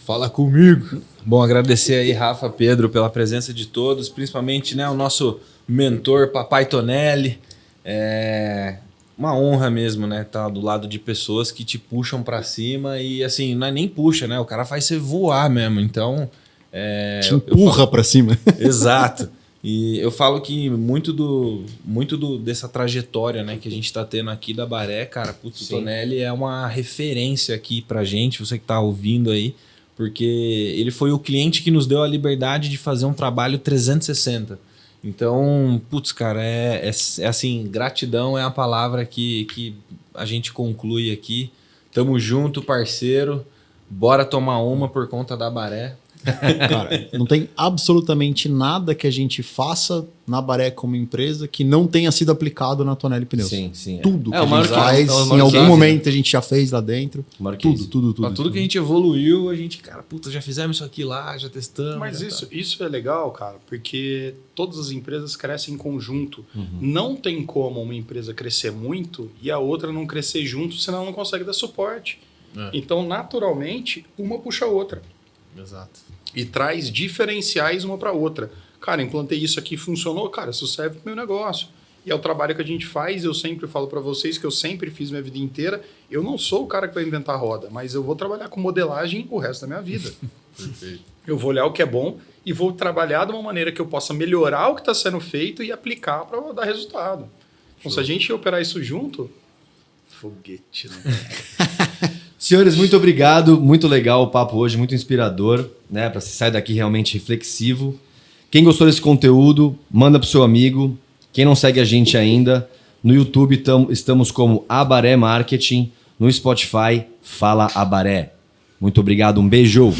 Fala comigo. Bom, agradecer aí, Rafa, Pedro, pela presença de todos, principalmente, né, o nosso mentor, Papai Tonelli. É uma honra mesmo, né, estar do lado de pessoas que te puxam para cima e, assim, não é nem puxa, né, o cara faz você voar mesmo, então... te empurra para cima. Exato. E eu falo que muito dessa trajetória, né, que a gente está tendo aqui da Baré, cara, putz, o Tonelli é uma referência aqui pra gente, você que tá ouvindo aí, porque ele foi o cliente que nos deu a liberdade de fazer um trabalho 360. Então, putz, cara, é assim, gratidão é a palavra que a gente conclui aqui. Tamo junto, parceiro. Bora tomar uma por conta da Baré. Cara, não tem absolutamente nada que a gente faça na Baré como empresa que não tenha sido aplicado na Tonelli Pneus. Sim, sim. Tudo que o a maior gente case, faz, é o em maior algum case, momento a gente já fez lá dentro. Maior case. Tudo. Pra tudo que a gente evoluiu, a gente, cara, puta, já fizemos isso aqui lá, já testamos. Mas já isso é legal, cara, porque todas as empresas crescem em conjunto. Uhum. Não tem como uma empresa crescer muito e a outra não crescer junto, senão ela não consegue dar suporte. É. Então, naturalmente, uma puxa a outra. Exato. E traz diferenciais uma para outra. Cara, implantei isso aqui, funcionou, cara, isso serve para o meu negócio. E é o trabalho que a gente faz, eu sempre falo para vocês que eu sempre fiz minha vida inteira. Eu não sou o cara que vai inventar roda, mas eu vou trabalhar com modelagem o resto da minha vida. Perfeito. Eu vou olhar o que é bom e vou trabalhar de uma maneira que eu possa melhorar o que está sendo feito e aplicar para dar resultado. Então, se a gente operar isso junto, foguete, né? Senhores, muito obrigado. Muito legal o papo hoje, muito inspirador, né? Para você sair daqui realmente reflexivo. Quem gostou desse conteúdo, manda pro seu amigo. Quem não segue a gente ainda, no YouTube estamos como Abaré Marketing, no Spotify, Fala Abaré. Muito obrigado, um beijo.